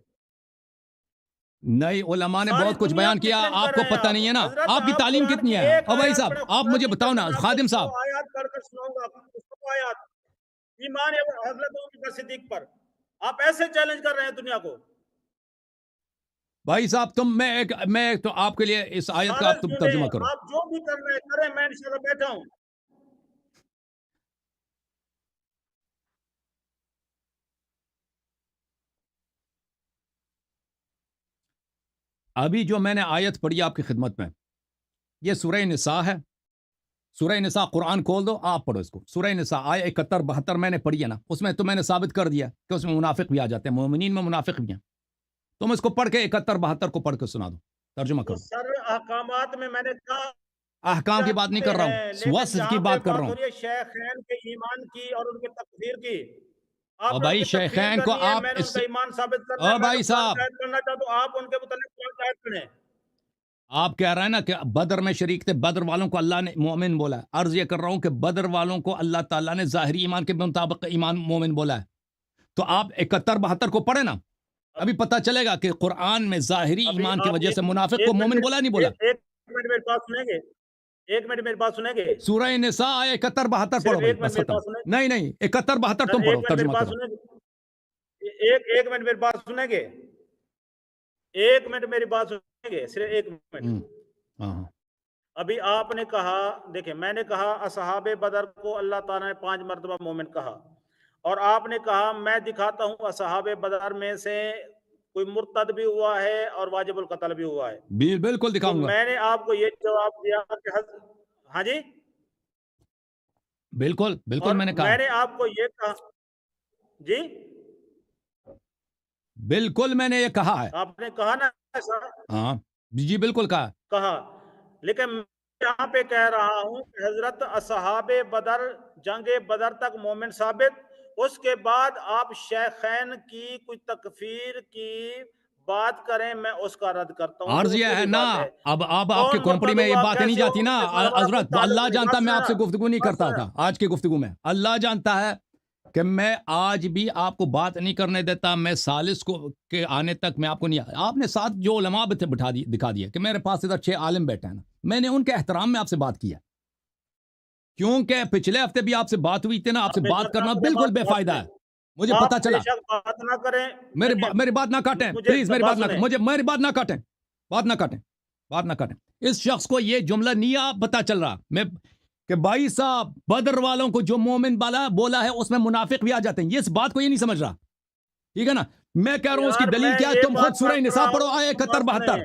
نہیں, علماء نے بہت کچھ بیان کیا, آپ کو پتہ نہیں ہے نا, آپ کی تعلیم کتنی ہے. اور بھائی صاحب آپ مجھے بتاؤ نا, خادم صاحب, آیات پڑھ کر سناؤں گا آیات ایمان حضرت ابوبکر صدیق پر. آپ ایسے چیلنج کر رہے ہیں دنیا کو. بھائی صاحب تم, میں تو آپ کے لیے اس آیت کا آپ تم ترجمہ کرو. آپ جو بھی کر رہے ہیں کریں, میں انشاءاللہ بیٹھا ہوں. ابھی جو میں نے آیت پڑھی آپ کی خدمت میں, یہ سورہ نساء ہے. سورہ نساء قرآن کھول دو, آپ پڑھو اس کو. سورہ نساء آیت 71-72 میں نے پڑھی ہے نا, اس میں تو میں نے ثابت کر دیا کہ اس میں منافق بھی آ جاتے ہیں, مومنین میں منافق بھی ہیں. تم اس کو پڑھ کے 71-72 کو پڑھ کے سنا دو, ترجمہ کرو. سر احکامات میں نے کہا احکام کی بات نہیں کر رہا ہوں, وصف کی بات کر رہا ہوں. شیخین کے ایمان کی اور ان کے تکفیر کی. اور بھائی شیخین کو آپ میں ان کا ایمان ثابت کرنا اور بھائی صاحب کرنا چاہتا ہوں, آپ ان کے متعلق آیت پڑھیں. آپ کہہ رہے ہیں نا کہ بدر میں شریک تھے, بدر والوں کو اللہ نے مومن بولا ہے. عرض یہ کر رہا ہوں کہ بدر والوں کو اللہ تعالیٰ نے ظاہری ایمان کے مطابق ایمان مومن بولا ہے. تو آپ 71-72 کو پڑھیں نا, ابھی پتہ چلے گا کہ قرآن میں ظاہری ایمان کی وجہ سے منافق کو مومن بولا نہیں بولا. ایک منٹ میری بات سنیں گے, ایک منٹ میری بات سنیں گے. سورہ نساء 71-72 پڑھو بھائی, بس ختم. نہیں 71-72 تم پڑھو, ترجمہ کرو. ایک منٹ میری بات سنیں گے, ایک منٹ میری بات سنیں گے, صرف ایک منٹ. ابھی آپ نے کہا, دیکھیں میں نے کہا اصحاب بدر کو اللہ تعالیٰ نے 5 مرتبہ مومن کہا, اور آپ نے کہا میں دکھاتا ہوں اصحاب بدر میں سے کوئی مرتد بھی ہوا ہے اور واجب القتل بھی ہوا ہے. بالکل دکھاؤں گا. میں نے آپ کو یہ جواب دیا کہ ہاں جی بالکل میں نے کہا, میں نے آپ کو یہ کہا جی بالکل میں نے یہ کہا ہے. آپ نے کہا نا ایسا, ہاں جی بالکل کہا. لیکن میں یہاں پہ کہہ رہا ہوں کہ حضرت اصحاب بدر جنگ بدر تک مومن ثابت, اس کے بعد آپ شیخین کی کوئی تکفیر کی بات کریں, میں اس کا رد کرتا ہوں. عرض یہ ہے نا, اب آپ کے کھوپڑی میں یہ باتیں نہیں جاتی نا حضرت. اللہ جانتا میں آپ سے گفتگو نہیں کرتا تھا آج کی گفتگو میں. اللہ جانتا ہے کہ میں آج بھی آپ کو بات نہیں کرنے دیتا. میں سالس کو کے آنے تک میں آپ کو نہیں, آپ نے ساتھ جو علماء دکھا دیا کہ میرے پاس ادھر 6 عالم بیٹھے ہیں نا, میں نے ان کے احترام میں آپ سے بات کیا, کیونکہ پچھلے ہفتے بھی آپ سے بات ہوئی تھی نا. آپ سے بات کرنا بالکل بے فائدہ ہے, مجھے پتا چلا. بات نہ کریں, میری بات نہ کاٹیں پلیز, میری بات نہ کاٹیں, میری بات نہ کاٹیں, بات نہ کاٹیں. اس شخص کو یہ جملہ نہیں آپ پتا چل رہا میں کہ بھائی صاحب بدر والوں کو جو مومن بولا ہے اس میں منافق بھی آ جاتے ہیں, یہ اس بات کو یہ نہیں سمجھ رہا. ٹھیک ہے نا, میں کہہ رہا ہوں اس کی دلیل کیا ہے, تم خود سورہ نساء پڑھو آیہ 71-72.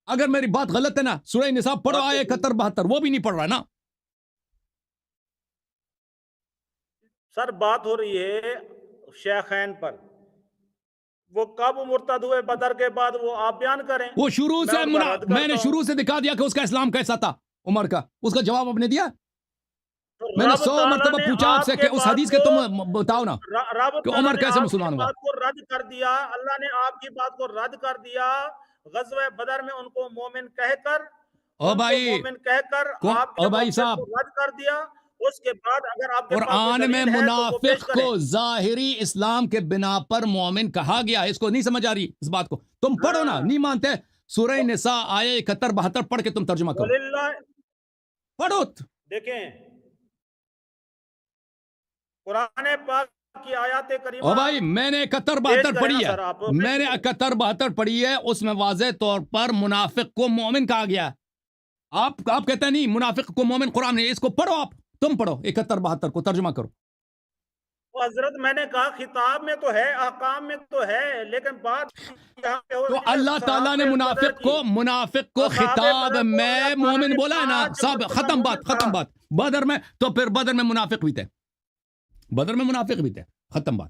اگر میری بات غلط ہے نا, سورہ نساء پڑھو آیہ 71-72, وہ بھی نہیں پڑھ رہا نا. سر بات ہو رہی ہے شیخین پر, وہ کب مرتد ہوئے بدر کے بعد وہ آپ بیان کریں. وہ شروع سے میں نے شروع سے دکھا دیا کہ اس کا اسلام کیسا تھا عمر کا, اس کا جواب آپ نے دیا. میں نے 100 مرتبہ پوچھا آپ سے کہ اس حدیث کے تم بتاؤ نا کہ عمر کیسے مسلمان ہوا. بات کو رد کر دیا, اللہ نے آپ کی بات کو رد کر دیا. غزوہ بدر میں ان کو مومن کہہ کر, او بھائی صاحب رد کر دیا. اس کے بعد اگر آپ قرآن میں منافق کو ظاہری اسلام کے بنا پر مومن کہا گیا, اس کو نہیں سمجھ آ رہی اس بات کو, تم پڑھو نا. نہیں مانتے, سورہ نساء آیہ 71-72 پڑھ کے تم ترجمہ کرو, پڑھو. دیکھیں قرآن پاک کی آیات کریمہ, او بھائی میں نے 71-72 پڑھی ہے, میں نے 71-72 پڑھی ہے, اس میں واضح طور پر منافق کو مومن کہا گیا. آپ کہتے ہیں نہیں منافق کو مومن قرآن نہیں, اس کو پڑھو, آپ تم پڑھو 71-72 کو ترجمہ کرو. حضرت میں نے کہا خطاب میں تو ہے, احکام میں تو ہے, لیکن بات تو اللہ تعالیٰ نے منافق کو خطاب میں مومن بولا ہے نا. سب ختم بات. بدر میں تو پھر بدر میں منافق بھی تھے, ختم بات.